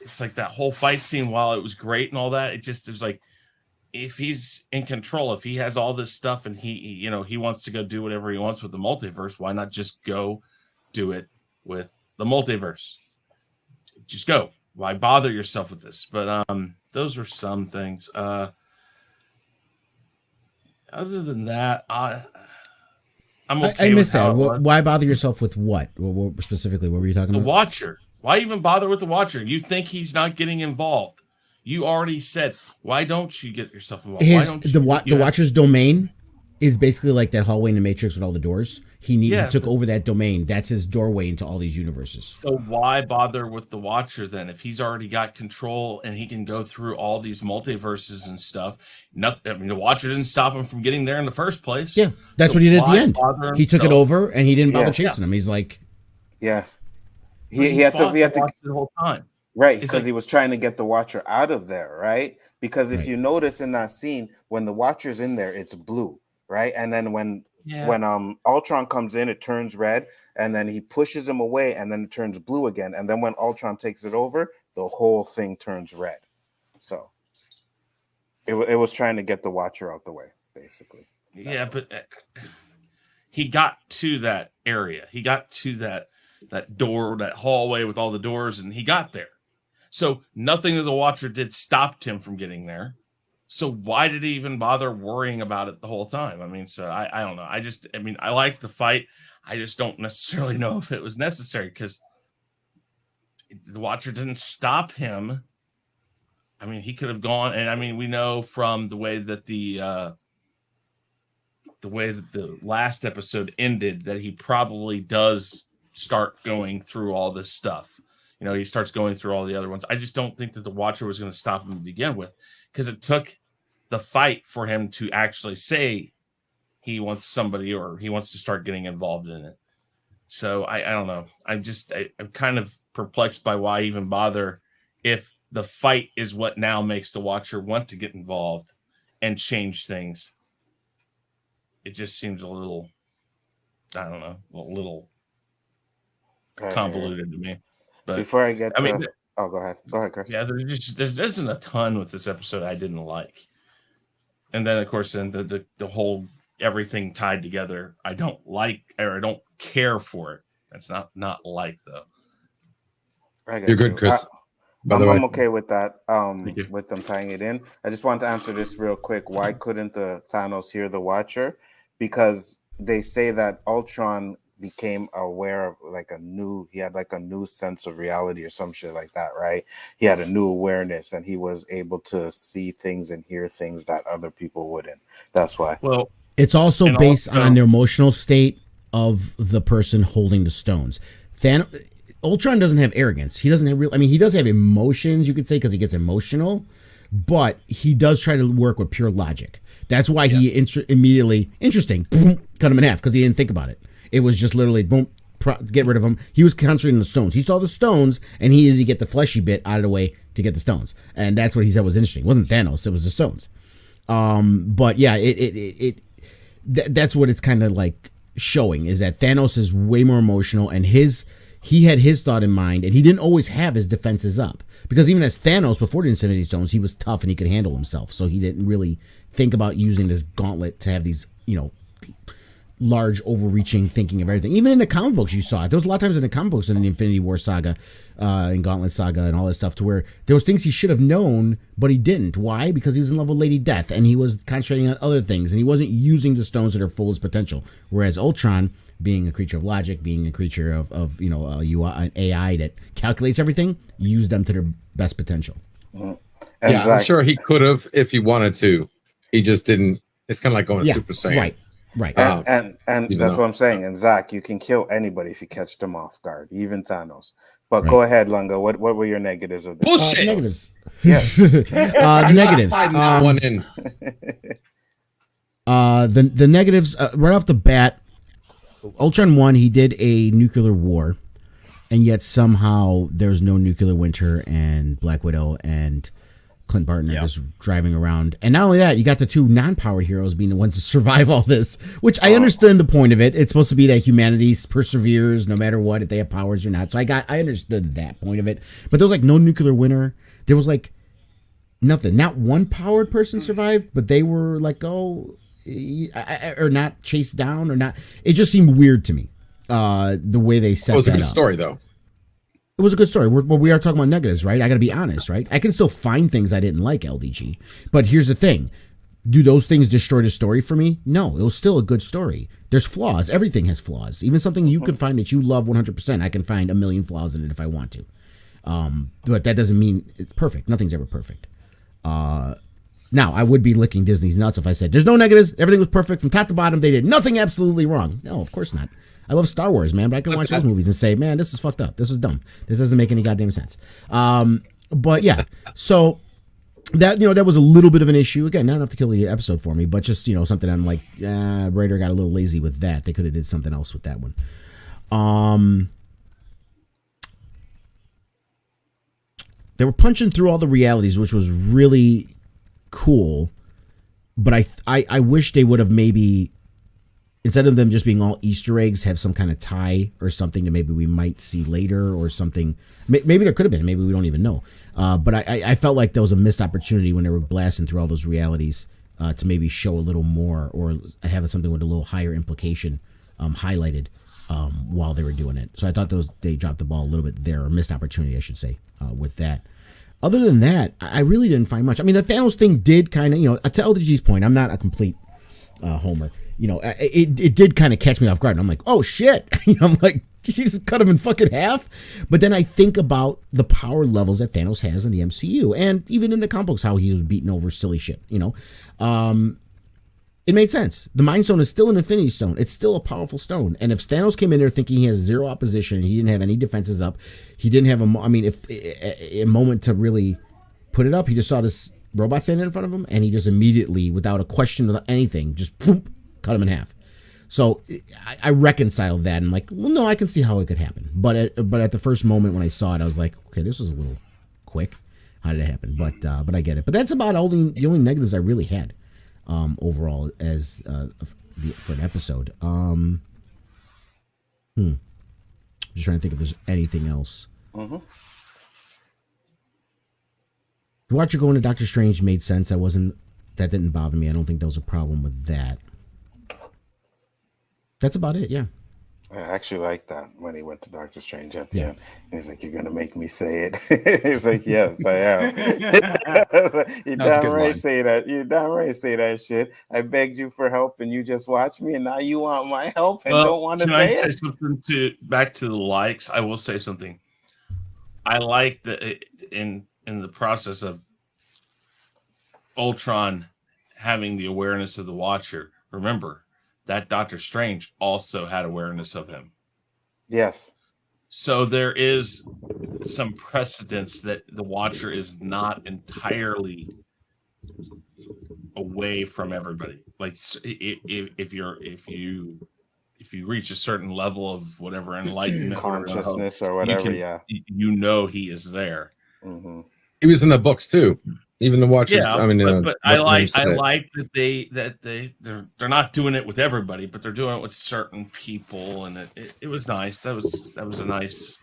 It's like that whole fight scene, while it was great and all that, it was like, if he's in control, if he has all this stuff and he wants to go do whatever he wants with the multiverse, why not just go do it with the multiverse? Just go. Why bother yourself with this? But those were some things. Other than that, I'm okay. I missed that. Why bother yourself with what? Specifically, what were you talking about? The Watcher. Why even bother with the Watcher? You think he's not getting involved? You already said, why don't you get yourself involved? The Watcher's domain is basically like that hallway in the Matrix with all the doors. He took over that domain. That's his doorway into all these universes. So why bother with the Watcher then? If he's already got control and he can go through all these multiverses and stuff, nothing. I mean, the Watcher didn't stop him from getting there in the first place. Yeah, that's what he did at the end. He took it over and he didn't bother chasing him. He's like, he had to the whole time. Right, because he was trying to get the Watcher out of there, right? Because if you notice in that scene, when the Watcher's in there, it's blue, right? And then when Ultron comes in, it turns red, and then he pushes him away, and then it turns blue again. And then when Ultron takes it over, the whole thing turns red. So it was trying to get the Watcher out the way, basically. But he got to that area. He got to that door, that hallway with all the doors, and he got there. So nothing that the Watcher did stopped him from getting there. So why did he even bother worrying about it the whole time? I mean, so I don't know. I like the fight. I just don't necessarily know if it was necessary, because the Watcher didn't stop him. I mean, he could have gone, and I mean, we know from the way that the last episode ended that he probably does start going through all this stuff. He starts going through all the other ones. I just don't think that the Watcher was going to stop him to begin with, because it took the fight for him to actually say he wants somebody, or he wants to start getting involved in it. So I don't know. I'm kind of perplexed by why even bother if the fight is what now makes the Watcher want to get involved and change things. It just seems a little, I don't know, a little convoluted to me. But before I get to, go ahead, Chris. Yeah, there isn't a ton with this episode I didn't like, and then of course the whole everything tied together I don't like, or I don't care for it. That's not like though. You're good, Chris. By the way, I'm okay with that. With them tying it in. I just want to answer this real quick. Why couldn't the Thanos hear the Watcher? Because they say that Ultron became aware of he had a new sense of reality or some shit like that, right? He had a new awareness, and he was able to see things and hear things that other people wouldn't. That's why. Well, it's also based on the emotional state of the person holding the stones. Ultron doesn't have arrogance. He doesn't have he does have emotions, you could say, because he gets emotional, but he does try to work with pure logic. That's why he immediately, boom, cut him in half, because he didn't think about it. It was just literally, boom, get rid of him. He was concentrating on the stones. He saw the stones, and he needed to get the fleshy bit out of the way to get the stones. And that's what he said was interesting. It wasn't Thanos, it was the stones. But yeah, that's what it's kind of like showing, is that Thanos is way more emotional, and he had his thought in mind, and he didn't always have his defenses up. Because even as Thanos, before the Infinity Stones, he was tough and he could handle himself. So he didn't really think about using this gauntlet to have these, large, overreaching thinking of everything. Even in the comic books, you saw it. There was a lot of times in the comic books in the Infinity War saga, and Gauntlet saga, and all that stuff, to where there was things he should have known, but he didn't. Why? Because he was in love with Lady Death, and he was concentrating on other things, and he wasn't using the stones to their fullest potential. Whereas Ultron, being a creature of logic, being a creature of an AI that calculates everything, used them to their best potential. I'm sure he could have if he wanted to. He just didn't. It's kind of like going Super Saiyan. Right. And that's what I'm saying. And Zach, you can kill anybody if you catch them off guard, even Thanos. But go ahead, Lunga. What were your negatives of this? Bullshit. Negatives. Yeah. Negatives. One in. The negatives right off the bat. Ultron 1, he did a nuclear war, and yet somehow there's no nuclear winter, and Black Widow and Clint Barton are just driving around. And not only that, you got the two non-powered heroes being the ones to survive all this, which I understood the point of it. It's supposed to be that humanity perseveres no matter what, if they have powers or not. So I understood that point of it. But there was like no nuclear winter. There was like nothing. Not one powered person survived, but they were like, or not chased down or not. It just seemed weird to me, the way they set that up. It was a good story, though. It was a good story. We are talking about negatives, right? I got to be honest, right? I can still find things I didn't like, LDG. But here's the thing. Do those things destroy the story for me? No, it was still a good story. There's flaws. Everything has flaws. Even something you could find that you love 100%, I can find a million flaws in it if I want to. But that doesn't mean it's perfect. Nothing's ever perfect. Now, I would be licking Disney's nuts if I said, there's no negatives. Everything was perfect from top to bottom. They did nothing absolutely wrong. No, of course not. I love Star Wars, man, but I can watch those movies and say, man, this is fucked up. This is dumb. This doesn't make any goddamn sense. But yeah, so that, that was a little bit of an issue. Again, not enough to kill the episode for me, but just, something I'm like, writer got a little lazy with that. They could have did something else with that one. They were punching through all the realities, which was really cool. But I wish they would have maybe, instead of them just being all Easter eggs, have some kind of tie or something that maybe we might see later or something. Maybe there could have been. Maybe we don't even know. But I felt like there was a missed opportunity when they were blasting through all those realities to maybe show a little more or have something with a little higher implication highlighted while they were doing it. So I thought they dropped the ball a little bit there, or missed opportunity, I should say, with that. Other than that, I really didn't find much. I mean, the Thanos thing did kind of, to LDG's point, I'm not a complete homer. It did kind of catch me off guard. And I'm like, oh shit. I'm like, she just cut him in fucking half. But then I think about the power levels that Thanos has in the MCU and even in the comic books, how he was beaten over silly shit, it made sense. The Mind Stone is still an Infinity Stone. It's still a powerful stone. And if Thanos came in there thinking he has zero opposition, he didn't have any defenses up, he didn't have a moment to really put it up, he just saw this robot standing in front of him and he just immediately, without a question, without anything, just boom, cut him in half. So I reconciled that and I'm like, well, no, I can see how it could happen. But at the first moment when I saw it, I was like, okay, this was a little quick. How did it happen? But I get it. But that's about the only negatives I really had overall as for an episode. Just trying to think if there's anything else. Mm-hmm. Watcher going to Doctor Strange made sense. That didn't bother me. I don't think there was a problem with that. That's about it, yeah. I actually like that when he went to Doctor Strange at the end. And he's like, "You're gonna make me say it." He's like, "Yes, I am." You damn right say that. You damn right say that shit. I begged you for help, and you just watch me, and now you want my help and don't want to say it. Can I say something back to the likes? I will say something. I like that in the process of Ultron having the awareness of the Watcher. Remember that Doctor Strange also had awareness of him. Yes. So there is some precedence that the Watcher is not entirely away from everybody. Like if you reach a certain level of whatever enlightenment, consciousness or whatever, he is there. Mm-hmm. He was in the books too. Even the Watchers. Yeah, but I like that they're not doing it with everybody, but they're doing it with certain people, and it was nice. That was a nice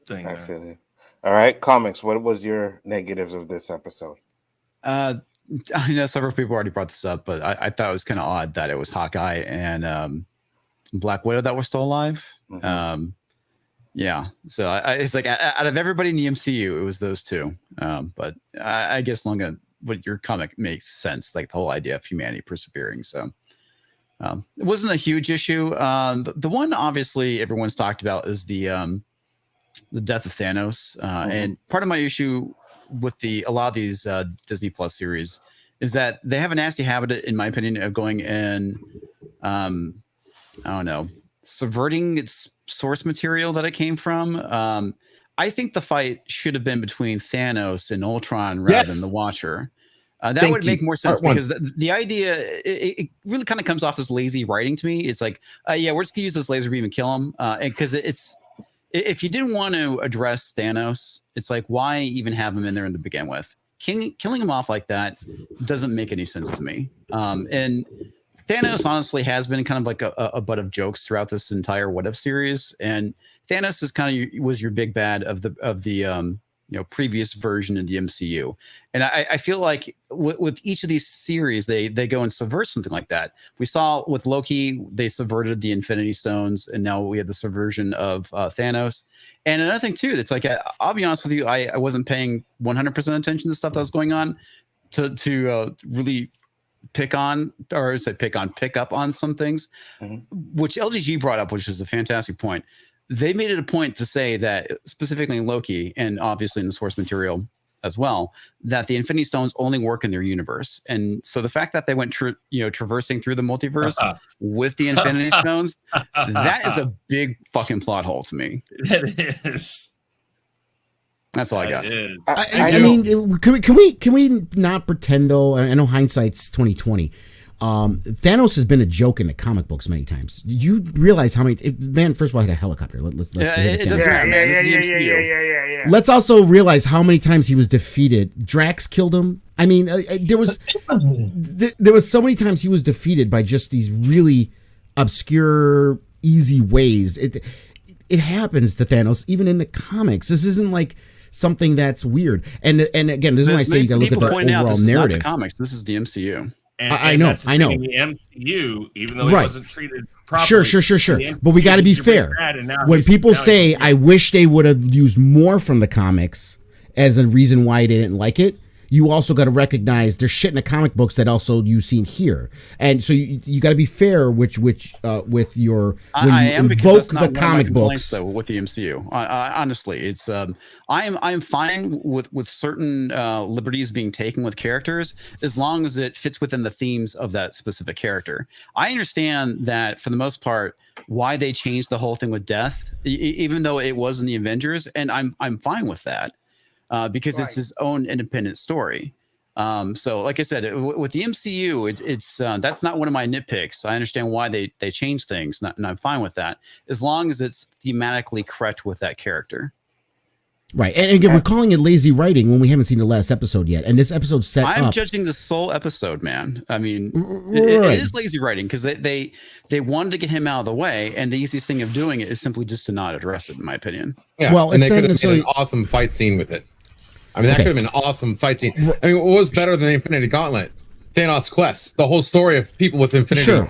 thing. I feel it. All right, comics. What was your negatives of this episode? I know several people already brought this up, but I thought it was kind of odd that it was Hawkeye and Black Widow that were still alive. Mm-hmm. Yeah, so it's like out of everybody in the MCU, it was those two. But I guess what your comic makes sense, like the whole idea of humanity persevering. So it wasn't a huge issue. The one obviously everyone's talked about is the death of Thanos. And part of my issue with a lot of these Disney Plus series is that they have a nasty habit, in my opinion, of going and I don't know, subverting its source material that it came from. I think the fight should have been between Thanos and Ultron rather than the Watcher. That would make more sense because the idea, it really kind of comes off as lazy writing to me. It's like, we're just gonna use this laser beam and kill him. And because it if you didn't want to address Thanos, it's like, why even have him in there to begin with? Killing him off like that doesn't make any sense to me. And Thanos honestly has been kind of like a butt of jokes throughout this entire What If series, and Thanos is was your big bad of the previous version of the MCU. And I feel like with each of these series, they go and subvert something like that. We saw with Loki, they subverted the Infinity Stones, and now we have the subversion of Thanos. And another thing too, that's like, I'll be honest with you, I wasn't paying 100% attention to stuff that was going on to really pick up on some things, which LGG brought up, which is a fantastic point. They made it a point to say that, specifically in Loki and obviously in the source material as well, that the Infinity Stones only work in their universe. And so the fact that they went traversing through the multiverse with the Infinity Stones, that is a big fucking plot hole to me. It is. That's all I got. I mean, can we not pretend though? I know hindsight's 2020. Thanos has been a joke in the comic books many times. Did you realize how many? Man, first of all, I had a helicopter. Let's Let's also realize how many times he was defeated. Drax killed him. I mean, there was so many times he was defeated by just these really obscure, easy ways. It happens to Thanos even in the comics. This isn't like something that's weird. And again, this is why I say you got to look at the overall narrative. Not the comics. This is the MCU. And I know. The MCU, even though it wasn't treated properly. Sure. But we got to be fair. When people say, I wish they would have used more from the comics as a reason why they didn't like it, you also got to recognize there's shit in the comic books that also you've seen here. And so you got to be fair with your, when I you am, invoke the comic books. Though, with the MCU, honestly, it's I'm fine with certain liberties being taken with characters as long as it fits within the themes of that specific character. I understand that for the most part why they changed the whole thing with Death, even though it was in the Avengers, and I'm fine with that. Because it's his own independent story. So like I said, with the MCU, it's that's not one of my nitpicks. I understand why they change things, and I'm fine with that, as long as it's thematically correct with that character. Right. And again, we're calling it lazy writing when we haven't seen the last episode yet. And this episode I'm judging the sole episode, man. I mean, it is lazy writing because they wanted to get him out of the way, and the easiest thing of doing it is simply just to not address it, in my opinion. Yeah, well, and they could have made an awesome fight scene with it. I mean, that could have been an awesome fight scene. I mean, what was better than the Infinity Gauntlet? Thanos' quest, the whole story of people with Infinity. Sure.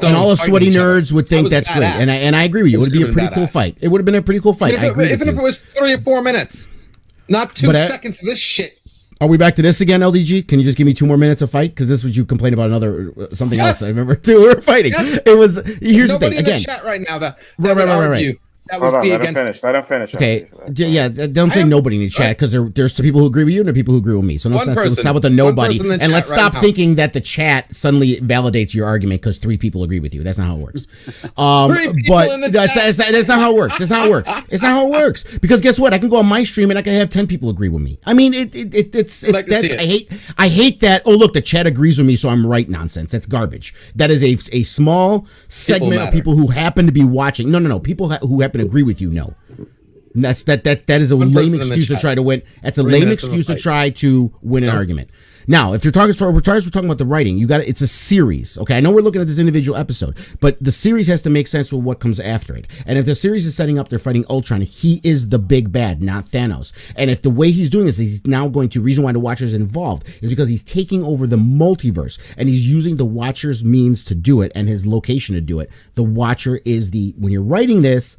And all the sweaty nerds would think that's great. And I agree with you. It would be a pretty cool fight. It would have been a pretty cool fight. Even if it was 3 or 4 minutes, not 2 seconds of this shit. Are we back to this again, LDG? Can you just give me 2 more minutes of fight? Because this was you complained about something else. I remember too. We were fighting. Yes. It was here's the thing. Nobody in Again, the chat right now that right. That would be against. Let him finish. Okay, yeah, don't say nobody in the chat because there's some people who agree with you and there are people who agree with me. So let's stop with the nobody and let's stop thinking that the chat suddenly validates your argument because 3 people agree with you. That's not how it works. But that's not how it works. That's not how it works. It's not how it works because guess what? I can go on my stream and I can have 10 people agree with me. I mean, I hate that. Oh look, the chat agrees with me, so I'm right. Nonsense. That's garbage. That is a small segment of people who happen to be watching. No. People who happen to agree with you. No. That is a lame excuse to try to win. That's a lame excuse to try to win an argument. Now, if we're talking about the writing, it's a series. Okay, I know we're looking at this individual episode, but the series has to make sense with what comes after it. And if the series is setting up, they're fighting Ultron. He is the big bad, not Thanos. And if the way he's doing this, he's now going to reason why the Watcher's involved is because he's taking over the multiverse and he's using the Watcher's means to do it and his location to do it. The Watcher is when you're writing this,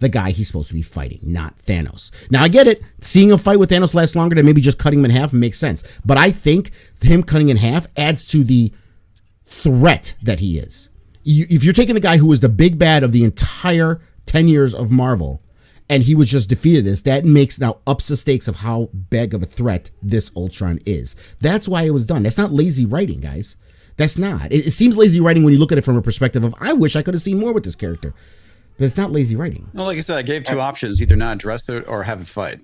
the guy he's supposed to be fighting, not Thanos. Now, I get it. Seeing a fight with Thanos lasts longer than maybe just cutting him in half makes sense. But I think him cutting in half adds to the threat that he is. If you're taking a guy who was the big bad of the entire 10 years of Marvel, and he was just defeated that now ups the stakes of how big of a threat this Ultron is. That's why it was done. That's not lazy writing, guys. That's not. It seems lazy writing when you look at it from a perspective of, I wish I could have seen more with this character. But it's not lazy writing. Well, like I said, I gave 2 options: either not address it or have a fight.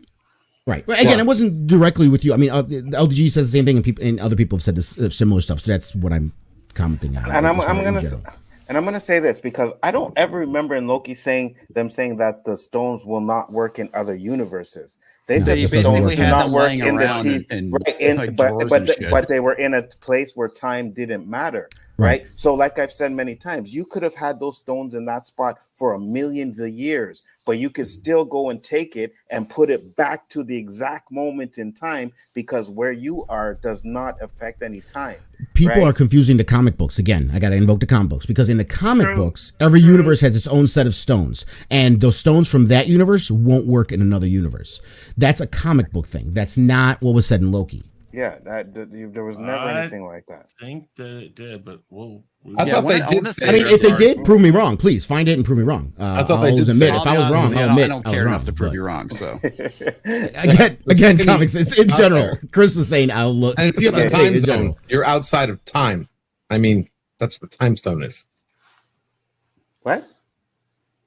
Right. But again, it wasn't directly with you. I mean, LDG says the same thing, and other people have said this similar stuff. So that's what I'm commenting on. And And I'm going to say this because I don't ever remember in Loki saying that the stones will not work in other universes. They said the stones do not work in the TV, but they were in a place where time didn't matter. Right. So like I've said many times, you could have had those stones in that spot for millions of years, but you could still go and take it and put it back to the exact moment in time because where you are does not affect any time. People are confusing the comic books. Again, I got to invoke the comic books because in the comic books, every universe has its own set of stones, and those stones from that universe won't work in another universe. That's a comic book thing. That's not what was said in Loki. Yeah, there was never anything like that. I think that it did, but I thought they did. I mean, if they did, prove me wrong. Please find it and prove me wrong. I thought they did. Admit if I was wrong. I'll admit I don't care enough to prove you wrong. So again, comics. It's in general. Chris was saying, "I'll look." And if you have a time zone, you're outside of time. I mean, that's what time stone is. What?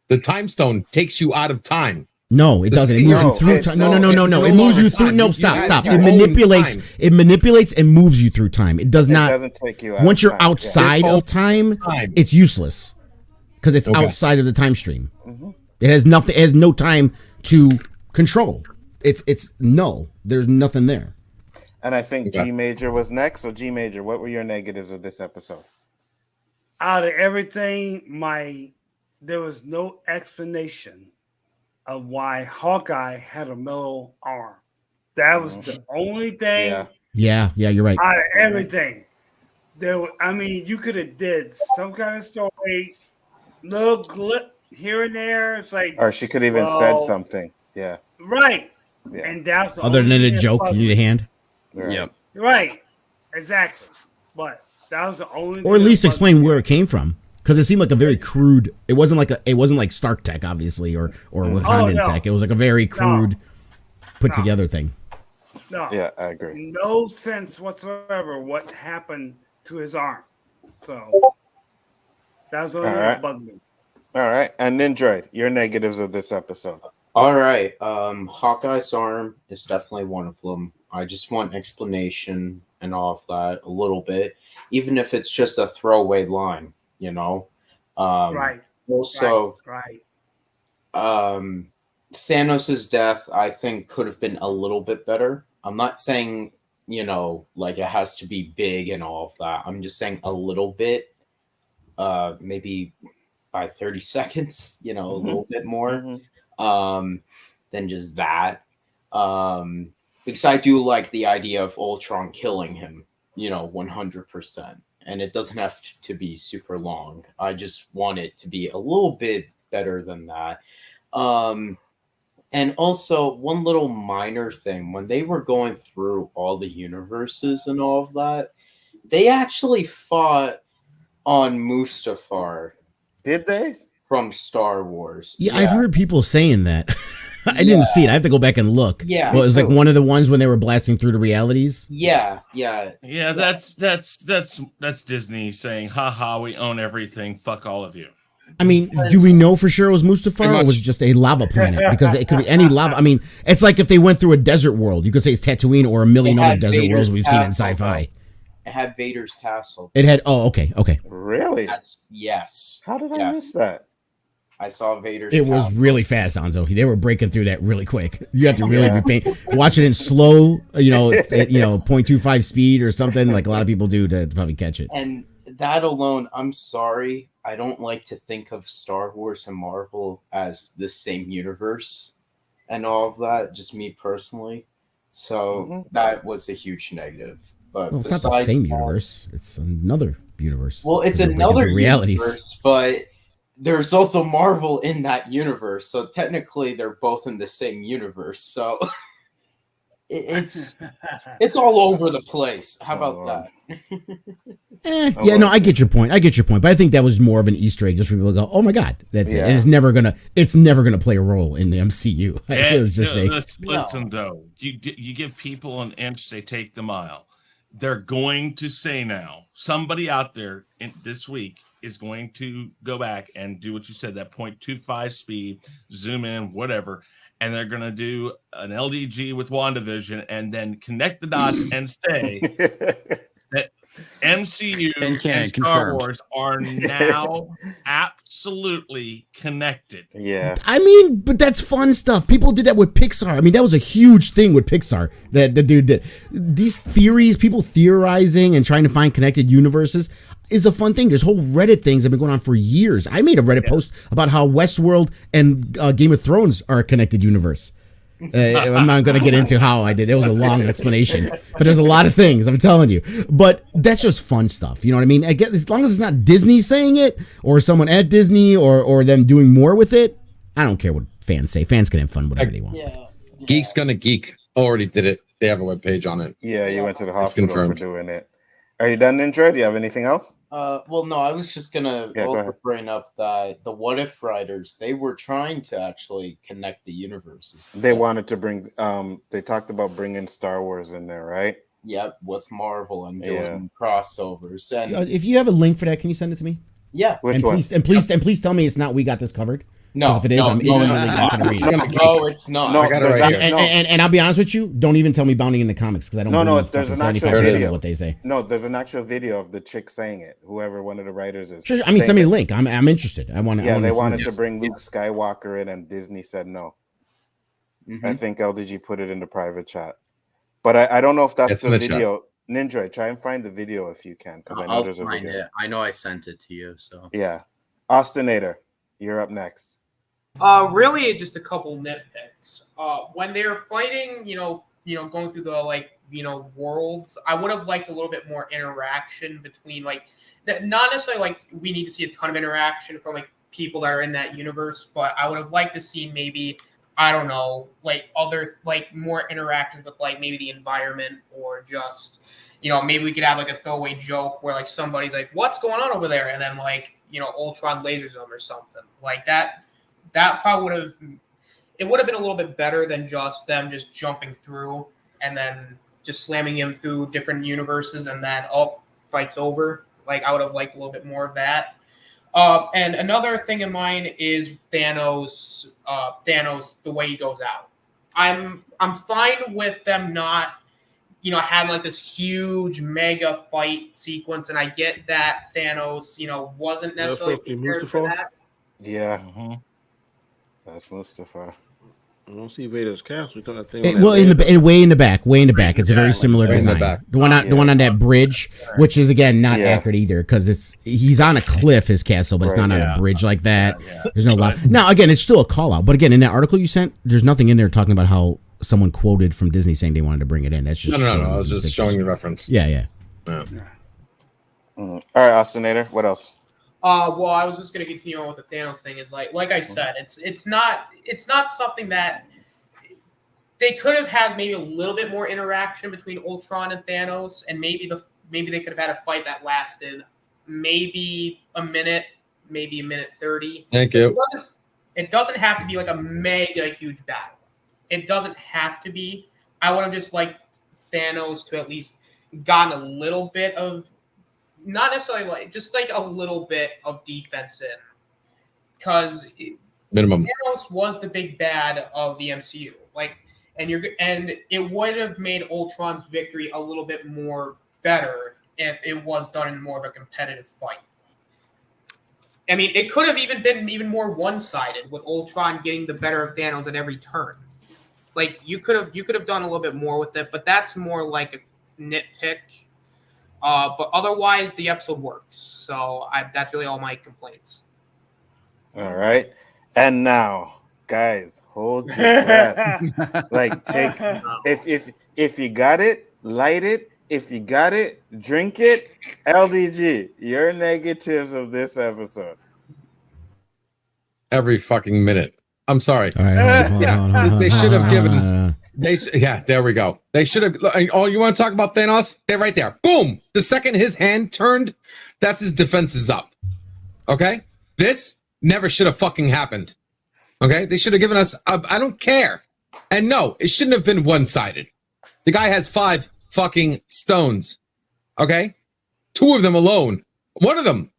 The time stone takes you out of time. No, it doesn't. It moves you through time. No. It moves you through. No, stop. It manipulates and moves you through time. It does not. It doesn't take you out. Once you're outside of time, it's useless because it's outside of the time stream. It has nothing. It has no time to control. It's null. There's nothing there. And I think G Major was next. So G Major, what were your negatives of this episode? Out of everything, there was no explanation of why Hawkeye had a metal arm. That was the only thing. Yeah, you're right. Out of everything, you could have did some kind of story, little glip here and there. It's like, or she could even said something. Yeah. Right. Yeah. And that's the other than a joke. You need a hand. Right. Yep. Right. Exactly. But that was the only. Or at least explain where it came from. Because it seemed like a very crude. It wasn't like Stark tech, obviously, or Wakandan tech. It was like a very crude, put together thing. No. Yeah, I agree. No sense whatsoever what happened to his arm. So that was the only thing that bugged me. All right, and Nindroid, your negatives of this episode. All right, Hawkeye's arm is definitely one of them. I just want explanation and all of that a little bit, even if it's just a throwaway line. You know, right. Also, right. Thanos' death, I think, could have been a little bit better. I'm not saying, like it has to be big and all of that. I'm just saying a little bit, maybe by 30 seconds, a little bit more than just that. Because I do like the idea of Ultron killing him, 100%. And it doesn't have to be super long. I just want it to be a little bit better than that. And also, one little minor thing. When they were going through all the universes and all of that, they actually fought on Mustafar. Did they? From Star Wars. Yeah, I've heard people saying that. I didn't see it. I have to go back and look. Yeah. Well, it was like one of the ones when they were blasting through the realities. Yeah. That's Disney saying, "Ha, we own everything. Fuck all of you." I mean, do we know for sure it was Mustafar or was it just a lava planet? Because it could be any lava. I mean, it's like if they went through a desert world. You could say it's Tatooine or a million other desert worlds we've seen in sci-fi. It had Vader's castle. It had. Oh, okay. Really? Yes. How did I miss that? I saw Vader's. It was really fast, Anzo. They were breaking through that really quick. You have to really be paying. Watch it in slow, 0.25 speed or something like a lot of people do to probably catch it. And that alone, I'm sorry, I don't like to think of Star Wars and Marvel as the same universe and all of that. Just me personally. So that was a huge negative. But it's not the same universe. It's another universe. Well, it's another universe, but there's also Marvel in that universe, so technically they're both in the same universe. So it's all over the place. How about that? I get your point. But I think that was more of an Easter egg, just for people to go, "Oh my god, that's it." And it's never gonna play a role in the MCU. It was just listen though. You give people an inch, they take the mile. They're going to say now, somebody out there this week is going to go back and do what you said, that 0.25 speed, zoom in, whatever, and they're going to do an LDG with WandaVision and then connect the dots and say that MCU And and Star Wars are now absolutely connected. Yeah. I mean, but that's fun stuff. People did that with Pixar. I mean, that was a huge thing with Pixar that the dude did. These theories, people theorizing and trying to find connected universes is a fun thing. There's whole Reddit things that have been going on for years. I made a Reddit post about how Westworld and Game of Thrones are a connected universe. I'm not going to get into how I did. It was a long explanation, but there's a lot of things, I'm telling you. But that's just fun stuff. You know what I mean? I get, as long as it's not Disney saying it or someone at Disney or them doing more with it, I don't care what fans say. Fans can have fun whatever they want. Yeah. Geek's Gonna Geek already did it. They have a webpage on it. Yeah, you went to the hospital for doing it. Are you done, Ninja? Do you have anything else? Well, no, I was just gonna also bring up that the What If writers, they were trying to actually connect the universes. They wanted to bring they talked about bringing Star Wars in there, right? Yep, with Marvel and doing crossovers. And if you have a link for that, can you send it to me? Yeah. Which one? Please tell me it's not We Got This Covered. No, if it is, I'm not going to read it. No, it's not. No, and I'll be honest with you, don't even tell me Bounding in the Comics because I don't. No, there's an actual video. What they say. No, there's an actual video of the chick saying it. Whoever one of the writers is. Sure, I mean, send me a link. I'm interested. I want. Yeah, they wanted to bring Luke Skywalker in, and Disney said no. I think LDG put it in the private chat, but I don't know if that's the video. Ninja, try and find the video if you can, because I know there's a video. It. I know I sent it to you. So yeah, Austinator, you're up next. Really, just a couple nitpicks. When they're fighting, going through the worlds, I would have liked a little bit more interaction between not necessarily we need to see a ton of interaction from people that are in that universe, but I would have liked to see maybe, I don't know, other more interactions with maybe the environment or just maybe we could have a throwaway joke where somebody's what's going on over there, and then Ultron lasers them or something like that. That probably would have been a little bit better than just them just jumping through and then just slamming him through different universes and then fight's over. I would have liked a little bit more of that. And another thing in mind is Thanos. The way he goes out. I'm fine with them not having this huge mega fight sequence, and I get that Thanos wasn't necessarily prepared for that. Yeah. That's Mustafa. I don't see Vader's castle. Way in the back. It's a very similar design. The one on that bridge, which is again not accurate either, because he's on a cliff, his castle, but it's not on a bridge like that. There's no lot. Now again, it's still a call out, but again, in that article you sent, there's nothing in there talking about how someone quoted from Disney saying they wanted to bring it in. That's just no. I was just showing the reference. Yeah. All right, Austinator. What else? Well, I was just going to continue on with the Thanos thing. Is like I said, it's not something that they could have had maybe a little bit more interaction between Ultron and Thanos, and maybe they could have had a fight that lasted maybe a minute, maybe a minute 30. Thank you. It doesn't have to be a mega huge battle. It doesn't have to be. I would have just liked Thanos to at least gotten a little bit of. Not necessarily just a little bit of defense in, because minimum Thanos was the big bad of the MCU. And it would have made Ultron's victory a little bit more better if it was done in more of a competitive fight. I mean, it could have even been even more one-sided with Ultron getting the better of Thanos at every turn. You could have done a little bit more with it, but that's more like a nitpick. But otherwise, the episode works. So that's really all my complaints. All right. And now, guys, hold your breath. Take if you got it, light it. If you got it, drink it. LDG, your negatives of this episode. Every fucking minute. I'm sorry. All right, hold on. They should have given. There we go. They should have. Oh, you want to talk about Thanos? They're right there. Boom. The second his hand turned, that's his defenses up. Okay. This never should have fucking happened. Okay. They should have given us. I don't care. And no, it shouldn't have been one-sided. The guy has 5 fucking stones. Okay. 2 of them alone. 1 of them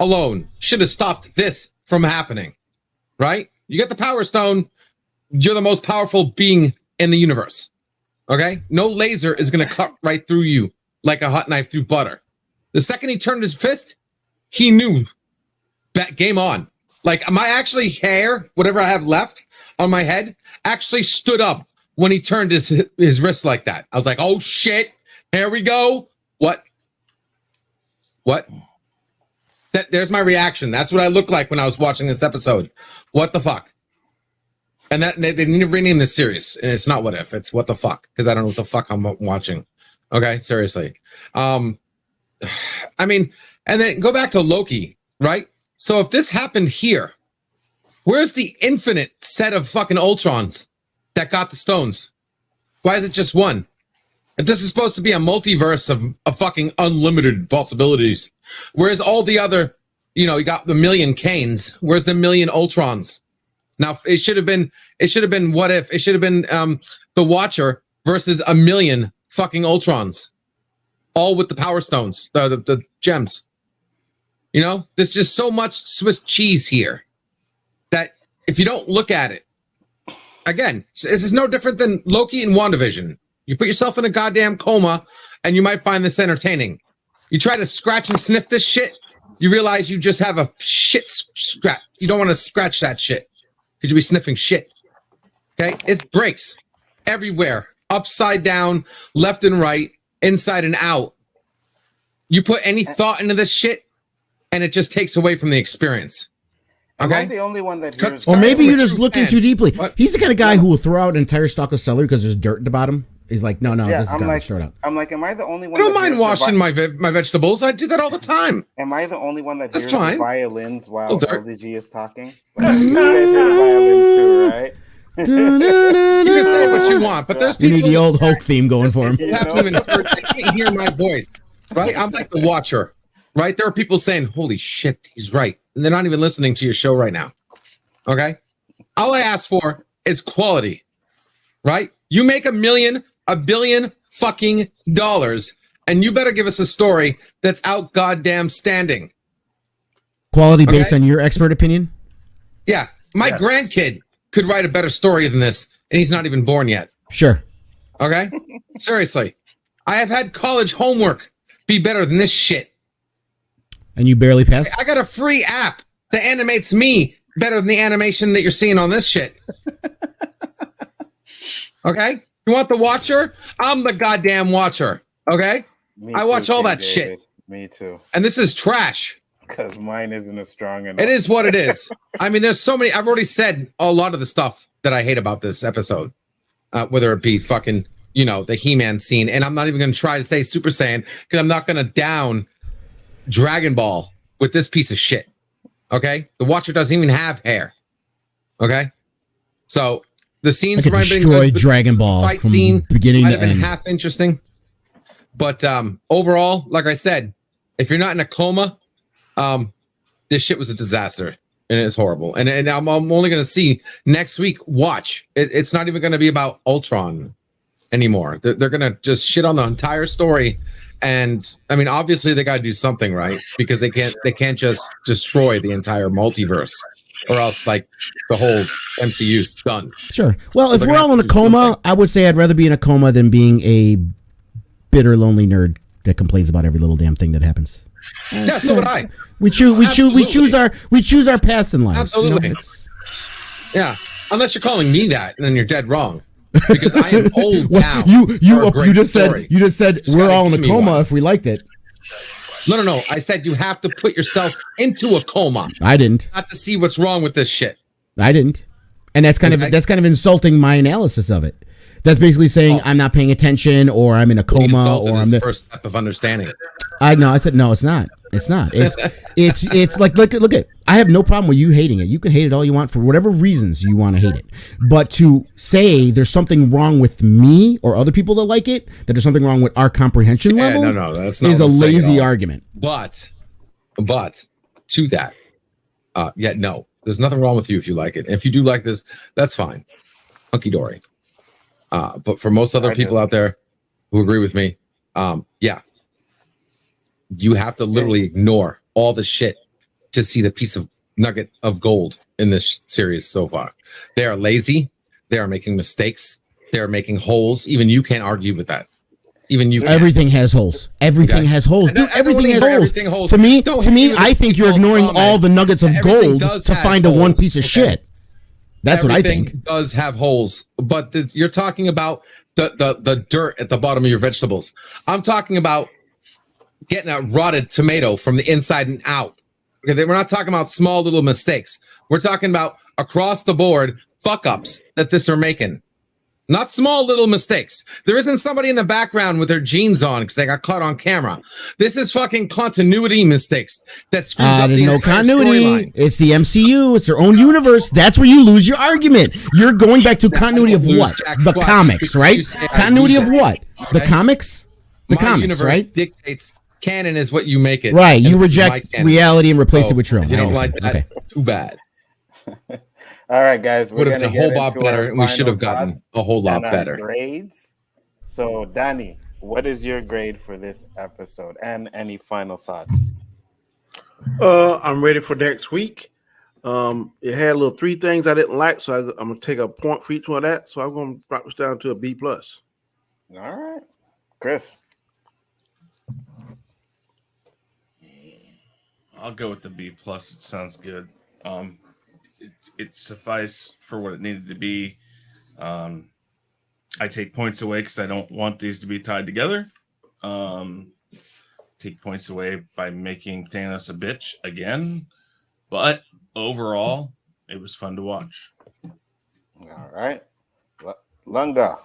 alone should have stopped this from happening. Right. You get the Power Stone. You're the most powerful being in the universe. Okay? No laser is going to cut right through you like a hot knife through butter. The second he turned his fist, he knew that game on. Like my actually hair, whatever I have left on my head, actually stood up when he turned his wrist like that. I was like, oh shit, here we go. What? There's my reaction. That's what I looked like when I was watching this episode. What the fuck? And that they need to rename this series. And it's not what if, it's what the fuck. Because I don't know what the fuck I'm watching. Okay, seriously. I mean, and then go back to Loki, right? So if this happened here, where's the infinite set of fucking Ultrons that got the stones? Why is it just one? If this is supposed to be a multiverse of fucking unlimited possibilities, where's all the other, you got the million Kanes, where's the million Ultrons? Now it should have been what if? It should have been the Watcher versus a million fucking Ultrons, all with the power stones, the gems. There's just so much Swiss cheese here that if you don't look at it, again, this is no different than Loki and WandaVision. You put yourself in a goddamn coma and you might find this entertaining. You try to scratch and sniff this shit, you realize you just have a shit scratch. You don't want to scratch that shit because you'll be sniffing shit. Okay? It breaks everywhere, upside down, left and right, inside and out. You put any thought into this shit and it just takes away from the experience. Okay? Am I the only one that hears? Or maybe you're just looking too deeply. What? He's the kind of guy who will throw out an entire stalk of celery because there's dirt at the bottom. He's like, no, yeah, this is garbage. Throw it out. I'm like, am I the only one? I don't mind washing my vegetables. I do that all the time. Am I the only one that That's hears fine. the violins while LDG is talking? Like, you guys hear the violins too, right? You can say what you want, but there's people. You need the old Hulk theme going for him. They can't hear my voice, right? I'm like the Watcher, right? There are people saying, "Holy shit, he's right," and they're not even listening to your show right now. Okay, all I ask for is quality, right? You make $1 billion fucking dollars, and you better give us a story that's out goddamn standing. Quality based on your expert opinion? Yeah. My grandkid could write a better story than this, and he's not even born yet. Sure. Okay? Seriously. I have had college homework be better than this shit. And you barely passed? I got a free app that animates me better than the animation that you're seeing on this shit. Okay? You want the Watcher? I'm the goddamn Watcher. Okay? I watch all that shit. Me too. And this is trash. Because mine isn't as strong enough. It is what it is. I mean, there's so many. I've already said a lot of the stuff that I hate about this episode. Whether it be fucking, the He-Man scene. And I'm not even going to try to say Super Saiyan because I'm not going to down Dragon Ball with this piece of shit. Okay? The Watcher doesn't even have hair. Okay? So the scenes where I'm destroy Dragon Ball fight scene beginning might to have been end. half interesting. But overall, like I said, if you're not in a coma, this shit was a disaster and it's horrible. And I'm only going to see next week. Watch. It's not even going to be about Ultron anymore. They're going to just shit on the entire story. And I mean, obviously they got to do something, right? Because they can't just destroy the entire multiverse or else like the whole MCU's done. Sure. Well, So if they're we're gonna all have in a to do coma, something. I would say I'd rather be in a coma than being a bitter, lonely nerd that complains about every little damn thing that happens. Yeah, so would I. We choose our paths in life. Absolutely. Yeah. Unless you're calling me that, then you're dead wrong. Because I am old now. You just said we're all in a coma if we liked it. No. I said you have to put yourself into a coma. I didn't. Not to see what's wrong with this shit. I didn't. And that's kind of insulting my analysis of it. That's basically saying I'm not paying attention, or I'm in a coma, or I'm the first step of understanding. I said no. It's not. It's not. It's like look at. I have no problem with you hating it. You can hate it all you want for whatever reasons you want to hate it. But to say there's something wrong with me or other people that like it, that there's something wrong with our comprehension level, that's not is a lazy argument. But to that, no, there's nothing wrong with you if you like it. And if you do like this, that's fine, hunky dory. But for most other people out there who agree with me, you have to literally ignore all the shit to see the piece of nugget of gold in this series so far. They are lazy. They are making mistakes. They are making holes. Even you can't argue with that. Even you. Everything has holes. Everything has holes, dude. Everything has holes. To me, I think you're ignoring all the nuggets of gold to find a one piece of shit. That's what I think. Everything does have holes, but you're talking about the dirt at the bottom of your vegetables. I'm talking about getting a rotted tomato from the inside and out. Okay, we're not talking about small little mistakes. We're talking about across the board fuck ups that this are making. Not small little mistakes. There isn't somebody in the background with their jeans on because they got caught on camera. This is fucking continuity mistakes that screws up the entire continuity. Storyline. It's the MCU. It's their own universe. That's where you lose your argument. You're going back to continuity of what? The comics, right? Continuity of what? The comics? The comics, universe right? Dictates canon is what you make it. Right. You reject reality and replace it with your own. You don't like that? Okay. Too bad. All right, guys, we're going to get a whole lot better, and we should have gotten a whole lot better. Grades. So, Danny, what is your grade for this episode, and any final thoughts? I'm ready for next week. It had little 3 things I didn't like, so I'm gonna take a point for each one of that. So I'm gonna drop this down to a B+. All right, Chris. I'll go with the B+. It sounds good. It suffice for what it needed to be. I take points away because I don't want these to be tied together. Take points away by making Thanos a bitch again. But overall, it was fun to watch. All right. Lunga.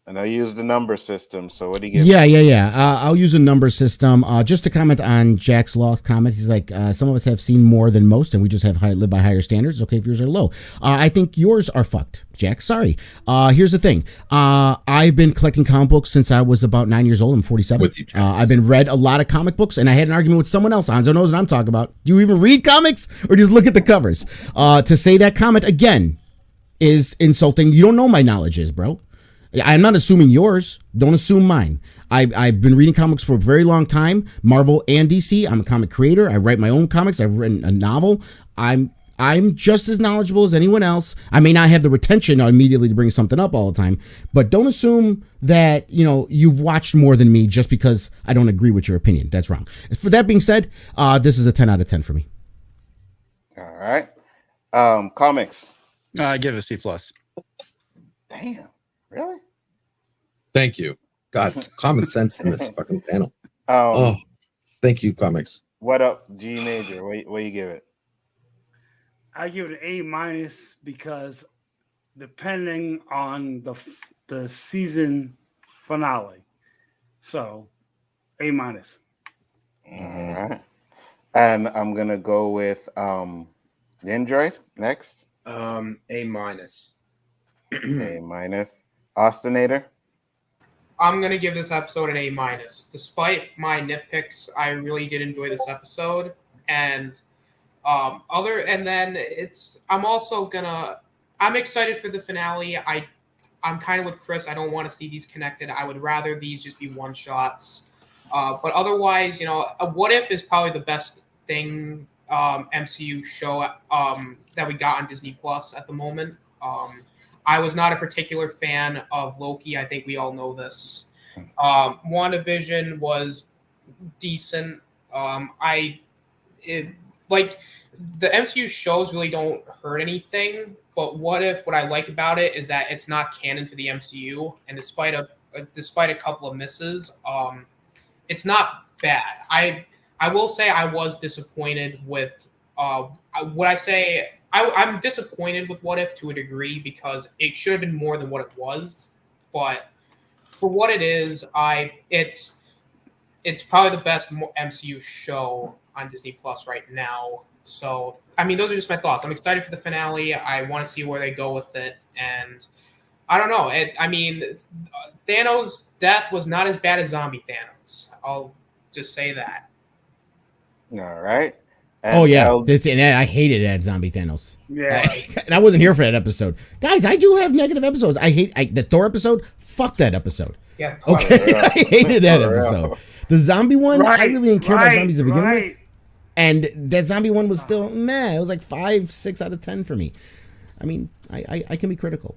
And I use the number system. So what do you give? Yeah. I'll use a number system. Just to comment on Jack's Loth comment, he's like, some of us have seen more than most, and we just have live by higher standards. Okay, if yours are low. I think yours are fucked, Jack. Sorry. Here's the thing. I've been collecting comic books since I was about 9 years old. I'm 47. With you, I've been read a lot of comic books, and I had an argument with someone else. Anzo knows what I'm talking about. Do you even read comics, or just look at the covers? To say that comment again is insulting. You don't know my knowledge is, bro. I'm not assuming yours. Don't assume mine. I've been reading comics for a very long time, Marvel and DC. I'm a comic creator. I write my own comics. I've written a novel. I'm just as knowledgeable as anyone else. I may not have the retention immediately to bring something up all the time, but don't assume that, you've watched more than me just because I don't agree with your opinion. That's wrong. For that being said, this is a 10 out of 10 for me. All right. Comics. I give it a C+. Damn. Really? Thank you. God, common sense in this fucking panel. Thank you, comics. What up, G Major? What you give it? I give it an A- because depending on the season finale, so A-. All right. And I'm gonna go with the Android next. A-. A-. Austinator. I'm gonna give this episode an A-. Despite my nitpicks, I really did enjoy this episode, and I'm excited for the finale. I'm kind of with Chris. I don't want to see these connected. I would rather these just be one shots. But otherwise, What If is probably the best thing MCU show that we got on Disney Plus at the moment. I was not a particular fan of Loki. I think we all know this. WandaVision was decent. The MCU shows really don't hurt anything, but what I like about it is that it's not canon to the MCU, and despite a couple of misses, it's not bad. I will say I was disappointed with I'm disappointed with What If to a degree because it should have been more than what it was. But for what it is, it's probably the best MCU show on Disney Plus right now. So, those are just my thoughts. I'm excited for the finale. I want to see where they go with it. And I don't know. Thanos' death was not as bad as zombie Thanos. I'll just say that. All right. And I hated that zombie Thanos. Yeah. And I wasn't here for that episode. Guys, I do have negative episodes. I hate the Thor episode. Fuck that episode. Yeah. Okay. I hated that episode. The zombie one, I really didn't care about zombies to begin with. And that zombie one was still meh. It was like 5-6 out of 10 for me. I can be critical.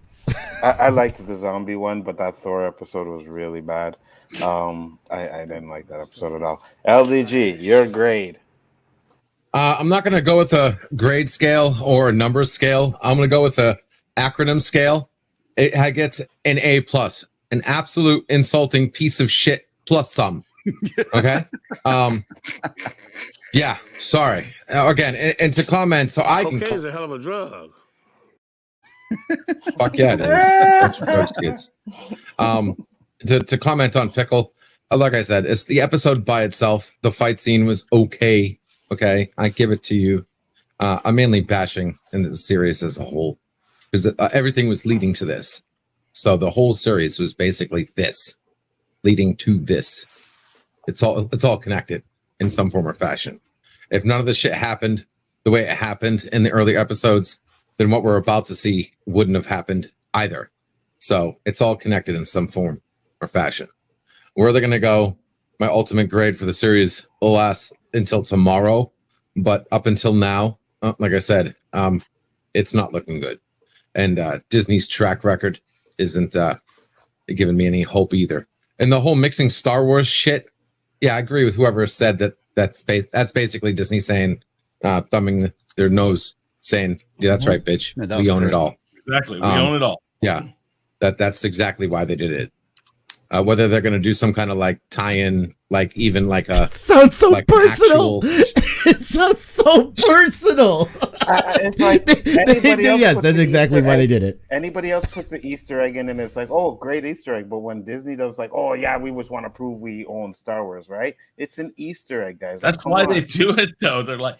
I liked the zombie one, but that Thor episode was really bad. I didn't like that episode at all. LDG, your grade. I'm not going to go with a grade scale or a number scale. I'm going to go with a acronym scale. It gets an A plus, an absolute insulting piece of shit plus some. Okay. Yeah. Sorry. Again, and to comment, so I can. Cocaine is a hell of a drug. Fuck yeah, it is. Drugs, kids. To comment on Pickle, like I said, it's the episode by itself. The fight scene was okay. Okay, I give it to you. I'm mainly bashing in the series as a whole because everything was leading to this. So the whole series was basically this, leading to this. It's all connected in some form or fashion. If none of this shit happened the way it happened in the early episodes, then what we're about to see wouldn't have happened either. So it's all connected in some form or fashion. Where they're going to go, my ultimate grade for the series will last until tomorrow, but up until now, like I said, it's not looking good, and Disney's track record isn't giving me any hope either. And the whole mixing Star Wars shit, yeah, I agree with whoever said that's basically Disney saying, thumbing their nose, saying, "Yeah, that's right, bitch, we own it all." Exactly, we own it all. Yeah, that's exactly why they did it. Whether they're going to do some kind of like tie-in, like even like a sounds so like personal. It sounds so personal. It's like anybody else. Yes, that's exactly why they did it. Anybody else puts the Easter egg in, and it's like, oh, great Easter egg. But when Disney does, like, oh yeah, we just want to prove we own Star Wars, right? It's an Easter egg, guys. That's why they do it, though. They're like,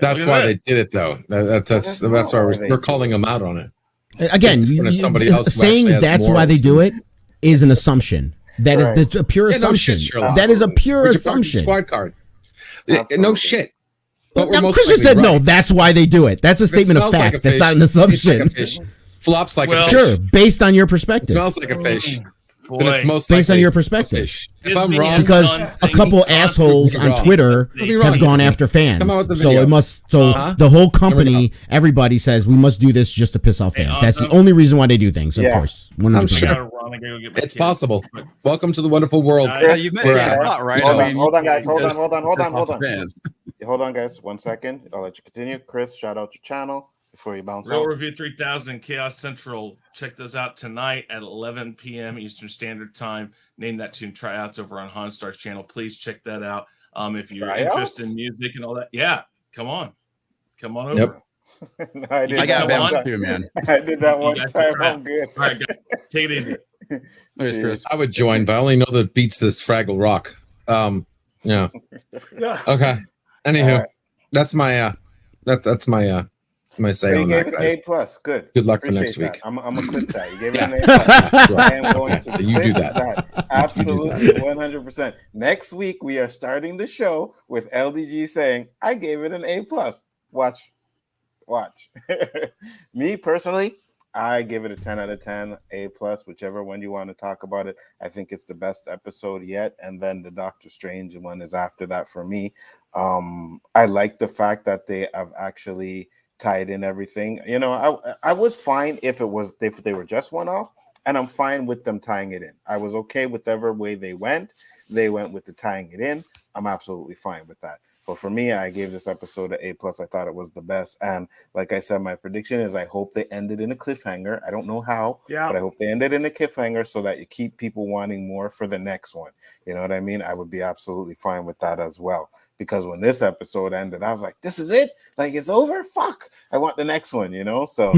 that's why they did it, though. That's why we're calling them out on it. Again, somebody else saying that's why they do it is an assumption. That is a pure assumption. That is a pure assumption. Squad card. No shit. But now, Chris just said no. That's why they do it. That's a statement of fact. That's not an assumption. Flops like a fish. Sure, based on your perspective. It smells like a fish. But it's most based on your perspective. If I'm wrong, because a couple assholes on Twitter have gone after fans, so it must. So the whole company, everybody says we must do this just to piss off fans. That's the only reason why they do things. Of course, 100%. I'm sure. It's possible. Welcome to the wonderful world. You mentioned a lot, right? Hold on, guys. Hold on. Hold on, guys. 1 second. I'll let you continue. Chris, shout out your channel before you bounce Real out. Review 3000, Chaos Central. Check those out tonight at 11 p.m. Eastern Standard Time. Name that tune Tryouts over on Hanstar's channel. Please check that out. If you're interested in music and all that, yeah, come on over. Yep. No, I got bounce too, man. I did that one time. I'm good. All right, guys, take it easy. There's Chris. I would join, but I only know the beats this Fraggle Rock. Yeah. Okay. Anywho, that's my my say on that, guys. A plus, good. Good luck for next that. week. I'm gonna clip that. You gave it an A plus. I am going to you do that. Absolutely, 100%. Next week we are starting the show with LDG saying, "I gave it an A plus." Watch. Me personally, I give it a 10 out of 10, A plus, whichever one you want to talk about it. I think it's the best episode yet, and then the Doctor Strange one is after that for me. I like the fact that they have actually tied in everything. You know, I was fine if they were just one off, and I'm fine with them tying it in. I was okay with whatever way they went. They went with the tying it in. I'm absolutely fine with that. But for me, I gave this episode an A plus. I thought it was the best. And like I said, my prediction is I hope they ended in a cliffhanger. I don't know how, but I hope they ended in a cliffhanger so that you keep people wanting more for the next one. You know what I mean? I would be absolutely fine with that as well. Because when this episode ended, I was like, this is it? Like, it's over? Fuck. I want the next one, you know? So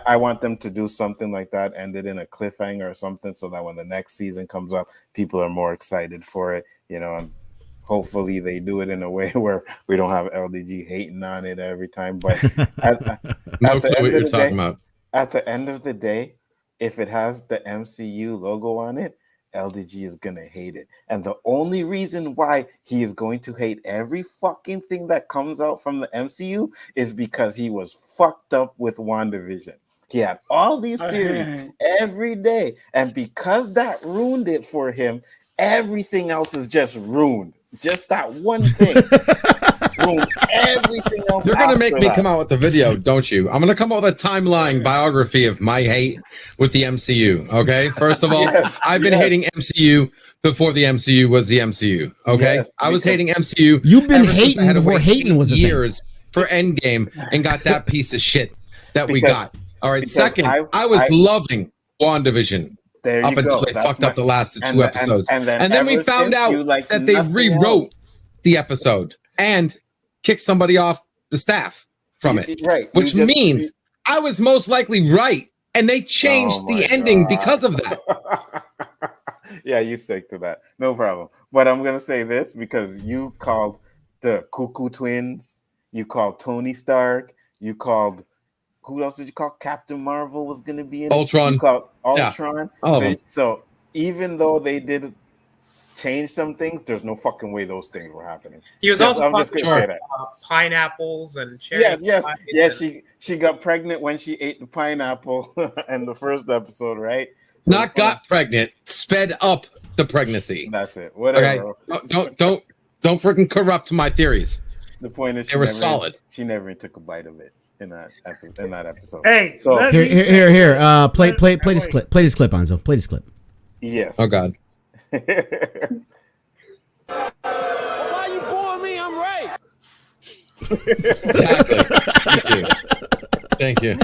I want them to do something like that, end it in a cliffhanger or something, so that when the next season comes up, people are more excited for it, you know, and hopefully they do it in a way where we don't have LDG hating on it every time. But at the end of the day, if it has the MCU logo on it, LDG is going to hate it. And the only reason why he is going to hate every fucking thing that comes out from the MCU is because he was fucked up with WandaVision. He had all these theories every day. And because that ruined it for him, everything else is just ruined. Just that one thing. Ruined everything else. They're going to make me come out with the video, don't you? I'm going to come out with a timeline biography of my hate with the MCU. Okay. First of all, I've been hating MCU before the MCU was the MCU. Okay, Yes, I was hating MCU. You've been ever since I hating had to before wait hating was a thing. years for Endgame and got that piece of shit that we got. All right. Second, I was loving WandaVision up until they fucked up the last two episodes, and then we found out that they rewrote the episode and kicked somebody off the staff from it, right? Which means I was most likely right, and they changed the ending because of that. Yeah, you stick to that, no problem. But I'm gonna say this because you called the Cuckoo Twins, you called Tony Stark, you called. Who else did you call? Captain Marvel was going to be in Ultron. You called Ultron. Yeah. So even though they did change some things, there's no fucking way those things were happening. He was also talking about that. Pineapples and cherries. Yes. She got pregnant when she ate the pineapple in the first episode, right? So Not got pregnant, sped up the pregnancy. That's it. Whatever. Okay? Don't freaking corrupt my theories. The point is, they were solid. She never took a bite of it. In that episode. Hey, so here. Play this clip. Play this clip, Anzo. Play this clip. Yes. Oh God. Why you booing me? I'm right. Exactly. Thank you.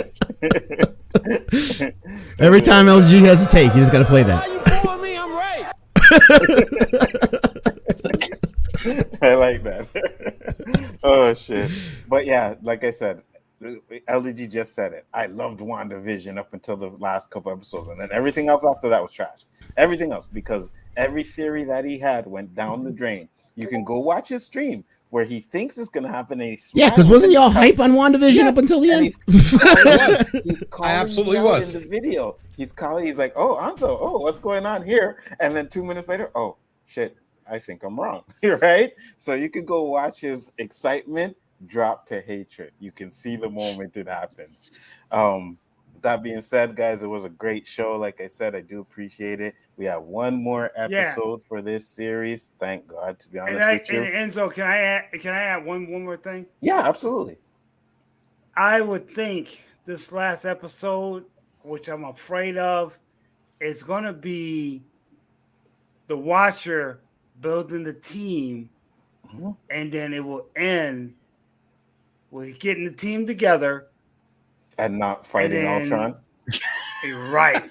Every time LG has a take, you just got to play that. Why you booing me? I'm right. I like that. Oh shit. But yeah, like I said, LDG just said it. I loved WandaVision up until the last couple episodes, and then everything else after that was trash. Everything else, because every theory that he had went down the drain. You can go watch his stream where he thinks it's going to happen. Yeah, because wasn't y'all hype on WandaVision up until the end? He's calling I absolutely was. In the video. He's calling. He's like, "Oh, Anzo, what's going on here?" And then 2 minutes later, "Oh shit, I think I'm wrong." Right? So you could go watch his excitement drop to hatred. You can see the moment it happens. That being said, guys, it was a great show. Like I said, I do appreciate it. We have one more episode for this series. Thank God, to be honest with you. And Enzo, can I add one more thing? Yeah, absolutely. I would think this last episode, which I'm afraid of, is going to be the Watcher building the team, and then it will end with getting the team together and not fighting Ultron. Right.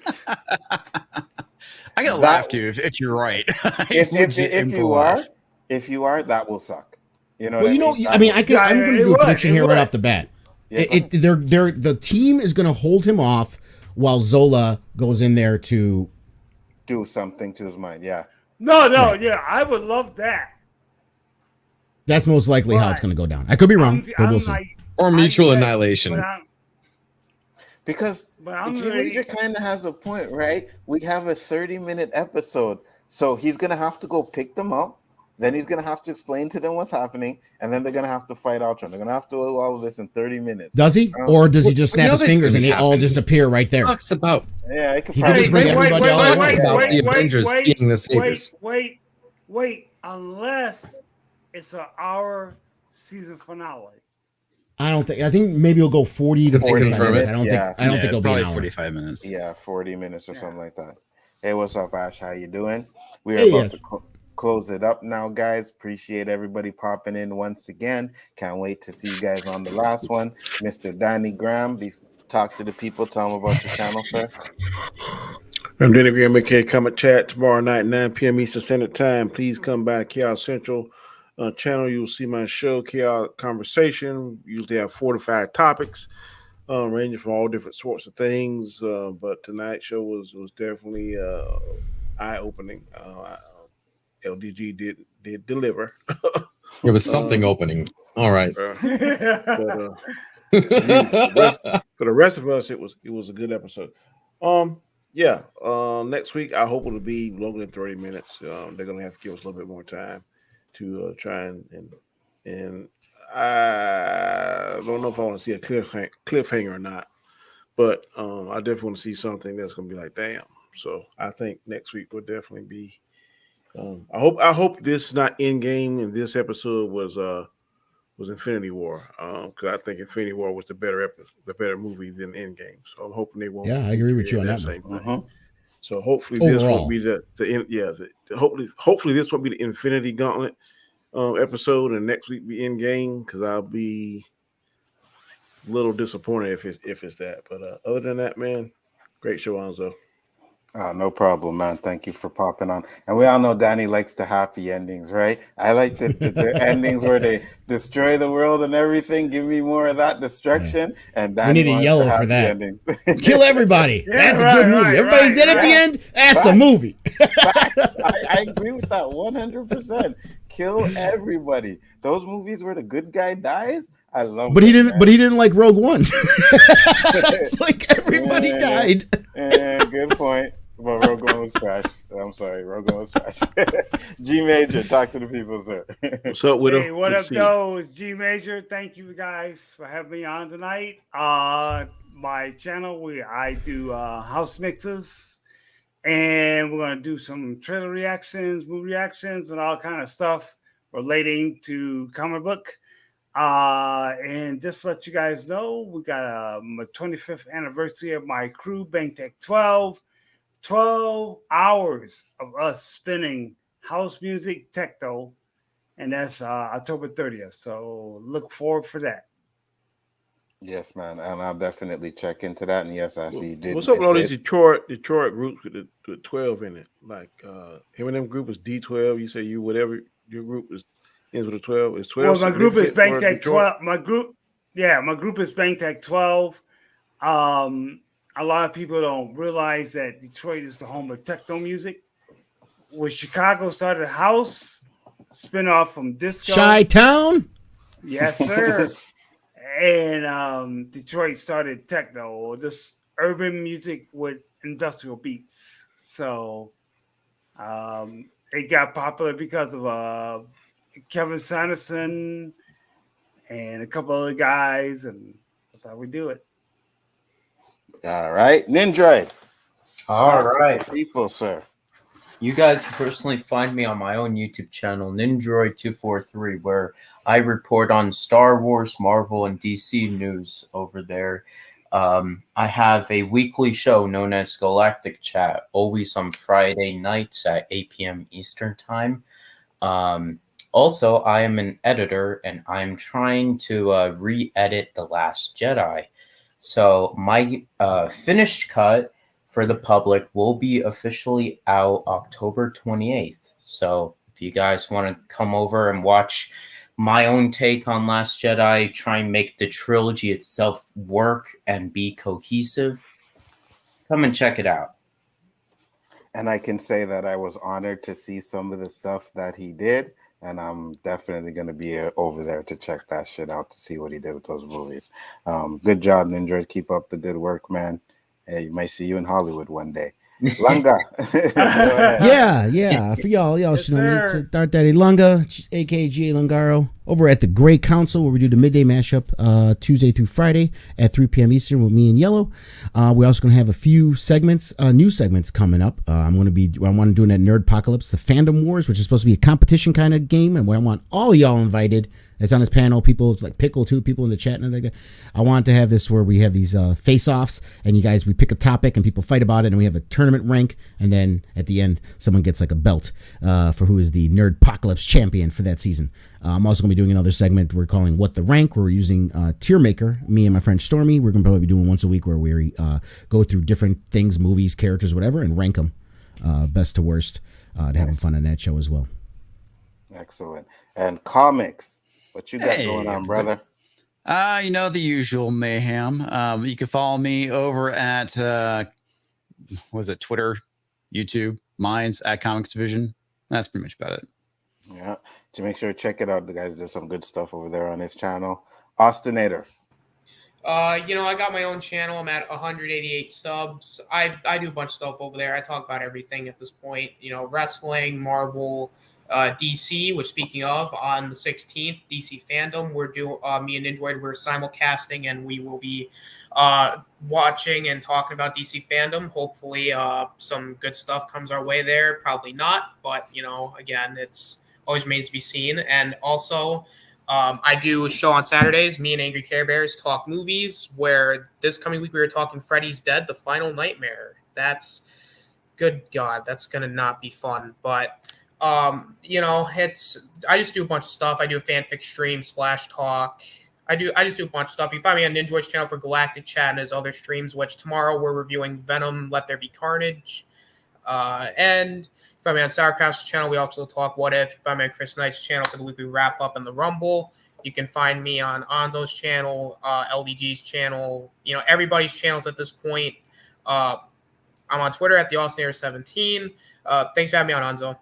I gotta laugh too if you're right. if you are, that will suck. You know. Well, I'm going to do a prediction here right off the bat. Yeah, the team is going to hold him off while Zola goes in there to do something to his mind. Yeah. No, yeah, I would love that. That's most likely how it's going to go down. I could be wrong, but we'll see. Or mutual annihilation. Because G-Ranger kind of has a point, right? We have a 30-minute episode, so he's going to have to go pick them up. Then he's going to have to explain to them what's happening, and then they're going to have to fight Ultron. They're going to have to do all of this in 30 minutes. Does he? Or does he just snap his fingers and they all just appear right there? Talks about. Yeah, I could probably bring everybody all at once about the Avengers being the saviors. Wait, unless it's an hour season finale. I think maybe we'll go 40 to 45 minutes. I don't think it'll be an hour. 45 minutes. Yeah, 40 minutes or something like that. Hey, what's up, Ash? How you doing? We are about to close it up now, guys. Appreciate everybody popping in once again. Can't wait to see you guys on the last one. Mr. Danny Graham, talk to the people. Tell them about your channel, sir. I'm Danny Graham, aka Comic Chat, tomorrow night, 9 p.m. Eastern Standard Time. Please come by Chaos Central channel. You'll see my show, Chaos Conversation. Usually have 4 to 5 topics, ranging from all different sorts of things. But tonight's show was definitely eye-opening. LDG did deliver. It was something opening. All right. But, for the rest of us, it was a good episode. Next week I hope it'll be longer than 30 minutes. They're gonna have to give us a little bit more time to try and I don't know if I want to see a cliffhanger or not, but I definitely want to see something that's gonna be like, damn. So I think next week will definitely be. I hope this is not Endgame and this episode was Infinity War, because I think Infinity War was the better movie than Endgame. So I'm hoping they won't. Yeah, I agree with you on that same thing. So hopefully Overall. this won't be hopefully this won't be the Infinity Gauntlet episode, and next week be Endgame, because I'll be a little disappointed if it's that. But other than that, man, great show, Anzo. No problem, man. Thank you for popping on. And we all know Danny likes the happy endings, right? I like the endings where they destroy the world and everything. Give me more of that destruction. Yeah. And Danny we need a yellow for that. Endings. Kill everybody. That's a good movie. Everybody dead at the end. That's a movie. I agree with that 100%. Kill everybody. Those movies where the good guy dies, I love. But he didn't like Rogue One. Like everybody died. Good point. But Rogue One was trash. I'm sorry, Rogue One was trash. G Major, talk to the people, sir. What's up, Widow? Hey, what up, though? It's G Major. Thank you guys for having me on tonight. My channel, I do house mixes, and we're gonna do some trailer reactions, movie reactions, and all kind of stuff relating to comic book. And just to let you guys know, we got my 25th anniversary of my crew, Bang Tech 12. 12 hours of us spinning house music, techno, and that's October 30th. So look forward for that. Yes, man, and I'll definitely check into that. And yes, actually, you did. What's up with all these Detroit groups with the 12 in it? Like Eminem group is D12. You say you whatever your group is ends with a 12. Is 12? Well, my group is Bang Tech 12. My group is Bang Tech 12. A lot of people don't realize that Detroit is the home of techno music. Where Chicago started house, spin-off from disco. Chi-Town? Yes, sir. And Detroit started techno, or just urban music with industrial beats. So it got popular because of Kevin Sanderson and a couple other guys, and that's how we do it. All right, Nindroid. All right, people, sir. You guys can personally find me on my own YouTube channel, Nindroid243, where I report on Star Wars, Marvel, and DC news over there. I have a weekly show known as Galactic Chat, always on Friday nights at 8 p.m. Eastern Time. Also, I am an editor, and I'm trying to re-edit The Last Jedi. So my finished cut for the public will be officially out October 28th. So if you guys want to come over and watch my own take on Last Jedi, try and make the trilogy itself work and be cohesive, come and check it out. And I can say that I was honored to see some of the stuff that he did. And I'm definitely going to be over there to check that shit out to see what he did with those movies. Good job, Ninja. Keep up the good work, man. Hey, you might see you in Hollywood one day. Lunga. yeah. For y'all yes, should know me. It's Darth Daddy Lunga, aka G.A. Lungaro, over at the Great Council, where we do the midday mashup Tuesday through Friday at 3 p.m. Eastern with me and Yellow. We're also going to have a few segments, new segments coming up. I want to do that Nerdpocalypse, the Fandom Wars, which is supposed to be a competition kind of game, and where I want all of y'all invited. That's on this panel. People like Pickle, too, people in the chat and everything like that. I want to have this where we have these face-offs, and we pick a topic and people fight about it, and we have a tournament rank, and then at the end, someone gets like a belt for who is the Nerdpocalypse champion for that season. I'm also going to be doing another segment we're calling What the Rank, where we're using Tier Maker, me and my friend Stormy. We're going to probably be doing once a week where we go through different things, movies, characters, whatever, and rank them best to worst to have fun on that show as well. Excellent. And comics. What you got going on, brother? The usual mayhem. You can follow me over at Twitter, YouTube, mine's at Comics Division. That's pretty much about it. Yeah. To make sure to check it out. The guys did some good stuff over there on his channel. Austinator. I got my own channel. I'm at 188 subs. I do a bunch of stuff over there. I talk about everything at this point. Wrestling, Marvel, DC, which speaking of, on the 16th, DC Fandom, we're doing, me and Nindroid, we're simulcasting, and we will be watching and talking about DC Fandom. Hopefully some good stuff comes our way there. Probably not, but, again, it's always remains to be seen. And also, I do a show on Saturdays, me and Angry Care Bears talk movies, where this coming week we were talking Freddy's Dead, The Final Nightmare. That's good God, that's gonna not be fun. But you know, I just do a bunch of stuff. I do a fanfic stream, Splash Talk. I just do a bunch of stuff. You can find me on Ninja's channel for Galactic Chat and his other streams, which tomorrow we're reviewing Venom, Let There Be Carnage. And find me on Sourcast's channel. We also talk What If. You find me on Chris Knight's channel for the weekly wrap up and the Rumble. You can find me on Anzo's channel, LDG's channel, you know, everybody's channels at this point. I'm on Twitter at the Austin17. Thanks for having me on, Anzo.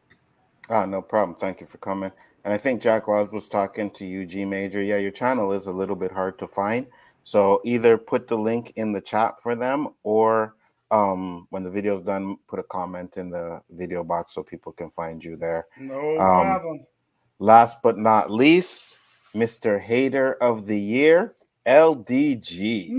No problem. Thank you for coming. And I think Jack Laws was talking to you, G Major. Yeah, your channel is a little bit hard to find. So either put the link in the chat for them, or when the video's done, put a comment in the video box so people can find you there. No problem. Last but not least, Mr. Hater of the Year, LDG.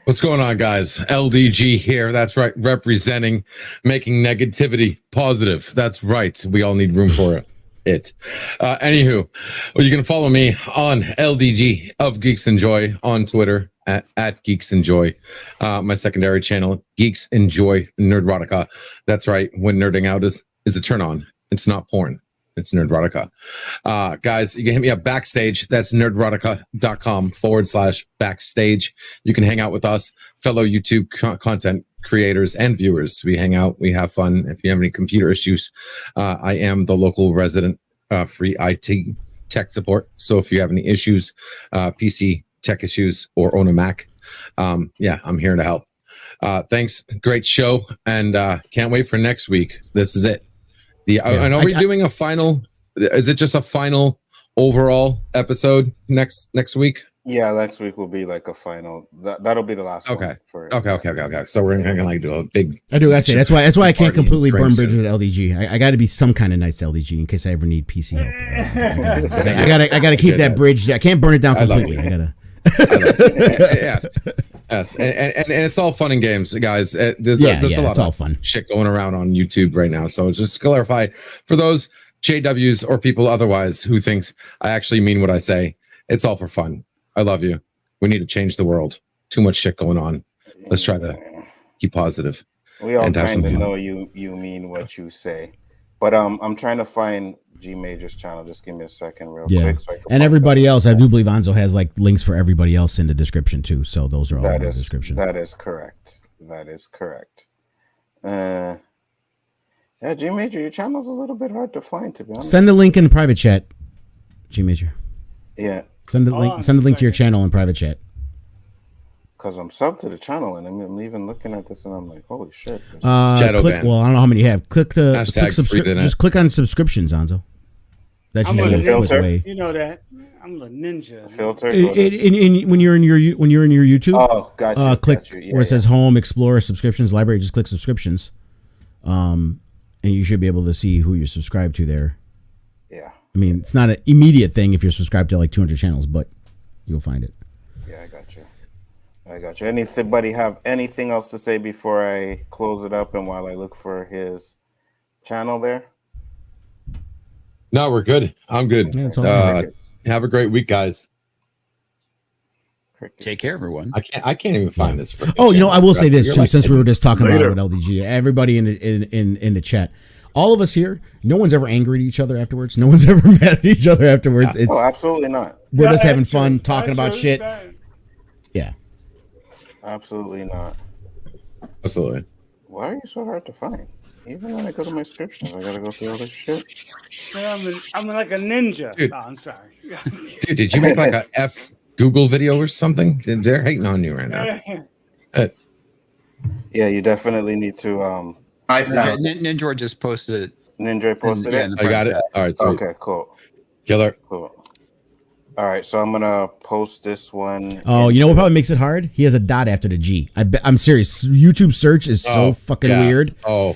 What's going on, guys? LDG here. That's right. Representing, making negativity positive. That's right. We all need room for it. Anywho, well, you can follow me on LDG of Geeks Enjoy on Twitter at Geeks Enjoy. My secondary channel, Geeks Enjoy Nerdrotica. That's right. When nerding out is a turn on. It's not porn. It's Nerdrotica. Guys, you can hit me up backstage. That's nerdrotica.com/backstage. You can hang out with us, fellow YouTube content creators and viewers. We hang out. We have fun. If you have any computer issues, I am the local resident free IT tech support. So if you have any issues, PC tech issues, or own a Mac, yeah, I'm here to help. Thanks. Great show. And can't wait for next week. This is it. And are we doing a final? Is it just a final overall episode next week? Yeah, next week will be like a final. That'll be the last one. Okay. So we're gonna like do a big. I do. That's it. That's why I can't completely burn bridges with LDG. I got to be some kind of nice LDG in case I ever need PC help. I gotta keep that bridge. I can't burn it down completely. I gotta. Yes, and it's all fun and games, guys. There's a lot of fun shit going around on YouTube right now. So just to clarify for those JWs or people otherwise who thinks I actually mean what I say, it's all for fun. I love you. We need to change the world. Too much shit going on. Let's try to keep positive. We all kind of know you mean what you say, but I'm trying to find G Major's channel. Just give me a second real quick. So and everybody else, I do believe Anzo has like links for everybody else in the description too. So those are all in the description. That is correct. Yeah, G Major, your channel's a little bit hard to find, to be honest. Send the link in the private chat, G Major. Yeah. Send the link to your channel in private chat. Because I'm subbed to the channel and I'm even looking at this and I'm like, holy shit. Well, I don't know how many you have. Just click on subscriptions, Anzo. That's usually the way. You know that. I'm a ninja. Filter. When you're in your YouTube, gotcha. Click where it says Home, Explore, Subscriptions, Library. Just click Subscriptions, and you should be able to see who you're subscribed to there. Yeah. I mean, it's not an immediate thing if you're subscribed to like 200 channels, but you'll find it. Yeah, I got you. Anybody have anything else to say before I close it up and while I look for his channel there? No, we're good. I'm good. Yeah, have a great week, guys. Take care, everyone. I can't even find this. Oh, you know, I will say this too, since we were just talking about it with LDG. Everybody in the chat, all of us here, no one's ever angry at each other afterwards. No one's ever mad at each other afterwards. It's absolutely not. We're just having fun talking about shit. Yeah. Absolutely not. Absolutely. Why are you so hard to find? Even when I go to my descriptions, I gotta go through all this shit. I'm like a ninja. Dude. Oh, I'm sorry. Dude, did you make like a F Google video or something? They're hating on you right now. Yeah, you definitely need to. Ninja just posted it. Ninja posted it. I got it. All right. Sweet. Okay. Cool. Killer. Cool. All right, so I'm gonna post this one. Oh, you know what probably makes it hard? He has a dot after the G. I'm serious. YouTube search is so fucking weird. Oh,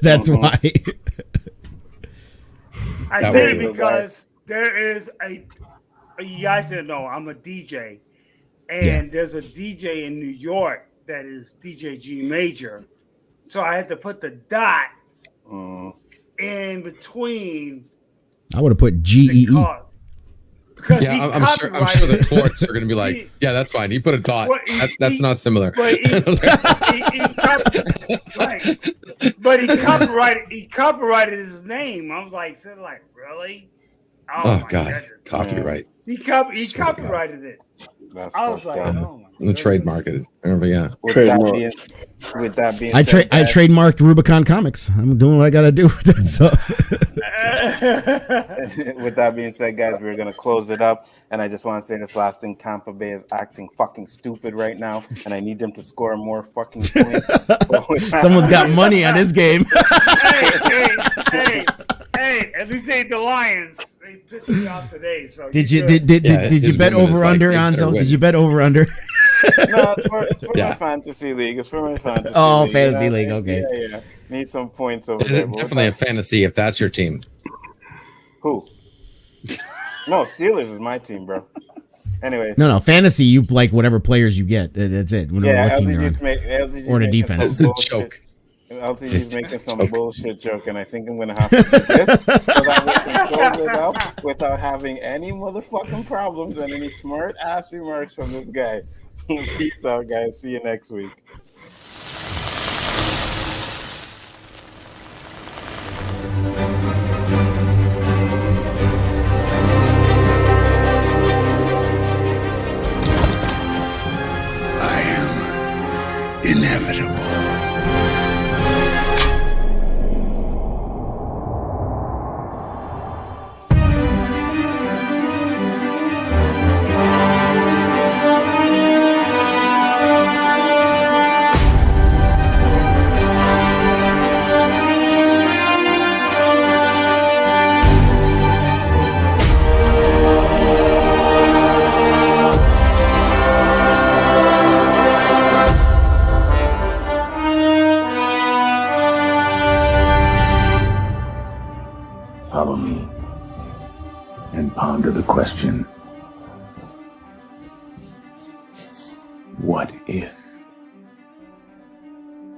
that's why. I did it because there is you guys didn't know I'm a DJ, and there's a DJ in New York that is DJ G Major, so I had to put the dot in between. I would have put GEE. Yeah, I'm sure the courts are going to be like, yeah, that's fine. He put a dot. That's not similar. But he copyrighted his name. I was like, really? Oh God, goodness. Copyright. He copyrighted it. I was like, oh my. And trademarked it. Remember, yeah. With that being I said, I trademarked Rubicon Comics. I'm doing what I got to do with that stuff. With that being said, guys, we're gonna close it up, and I just want to say this last thing: Tampa Bay is acting fucking stupid right now, and I need them to score more fucking points. Someone's got money on this game. Hey, at least ain't the Lions. They pissed me off today. So did you bet over under, Anzo? Did you bet over under? No, it's for my fantasy league. It's for my fantasy. Oh, fantasy league. Okay. Yeah. Need some points over there. Definitely a fantasy if that's your team. Who? No, Steelers is my team, bro. Anyways. No, fantasy. You like whatever players you get. That's it. LGG's or the defense. It's a joke. LTG's making some bullshit joke, and I think I'm gonna have to do this so that we can close it up without having any motherfucking problems and any smart ass remarks from this guy. Peace out, guys. See you next week. I am inevitable. Follow me and ponder the question, what if?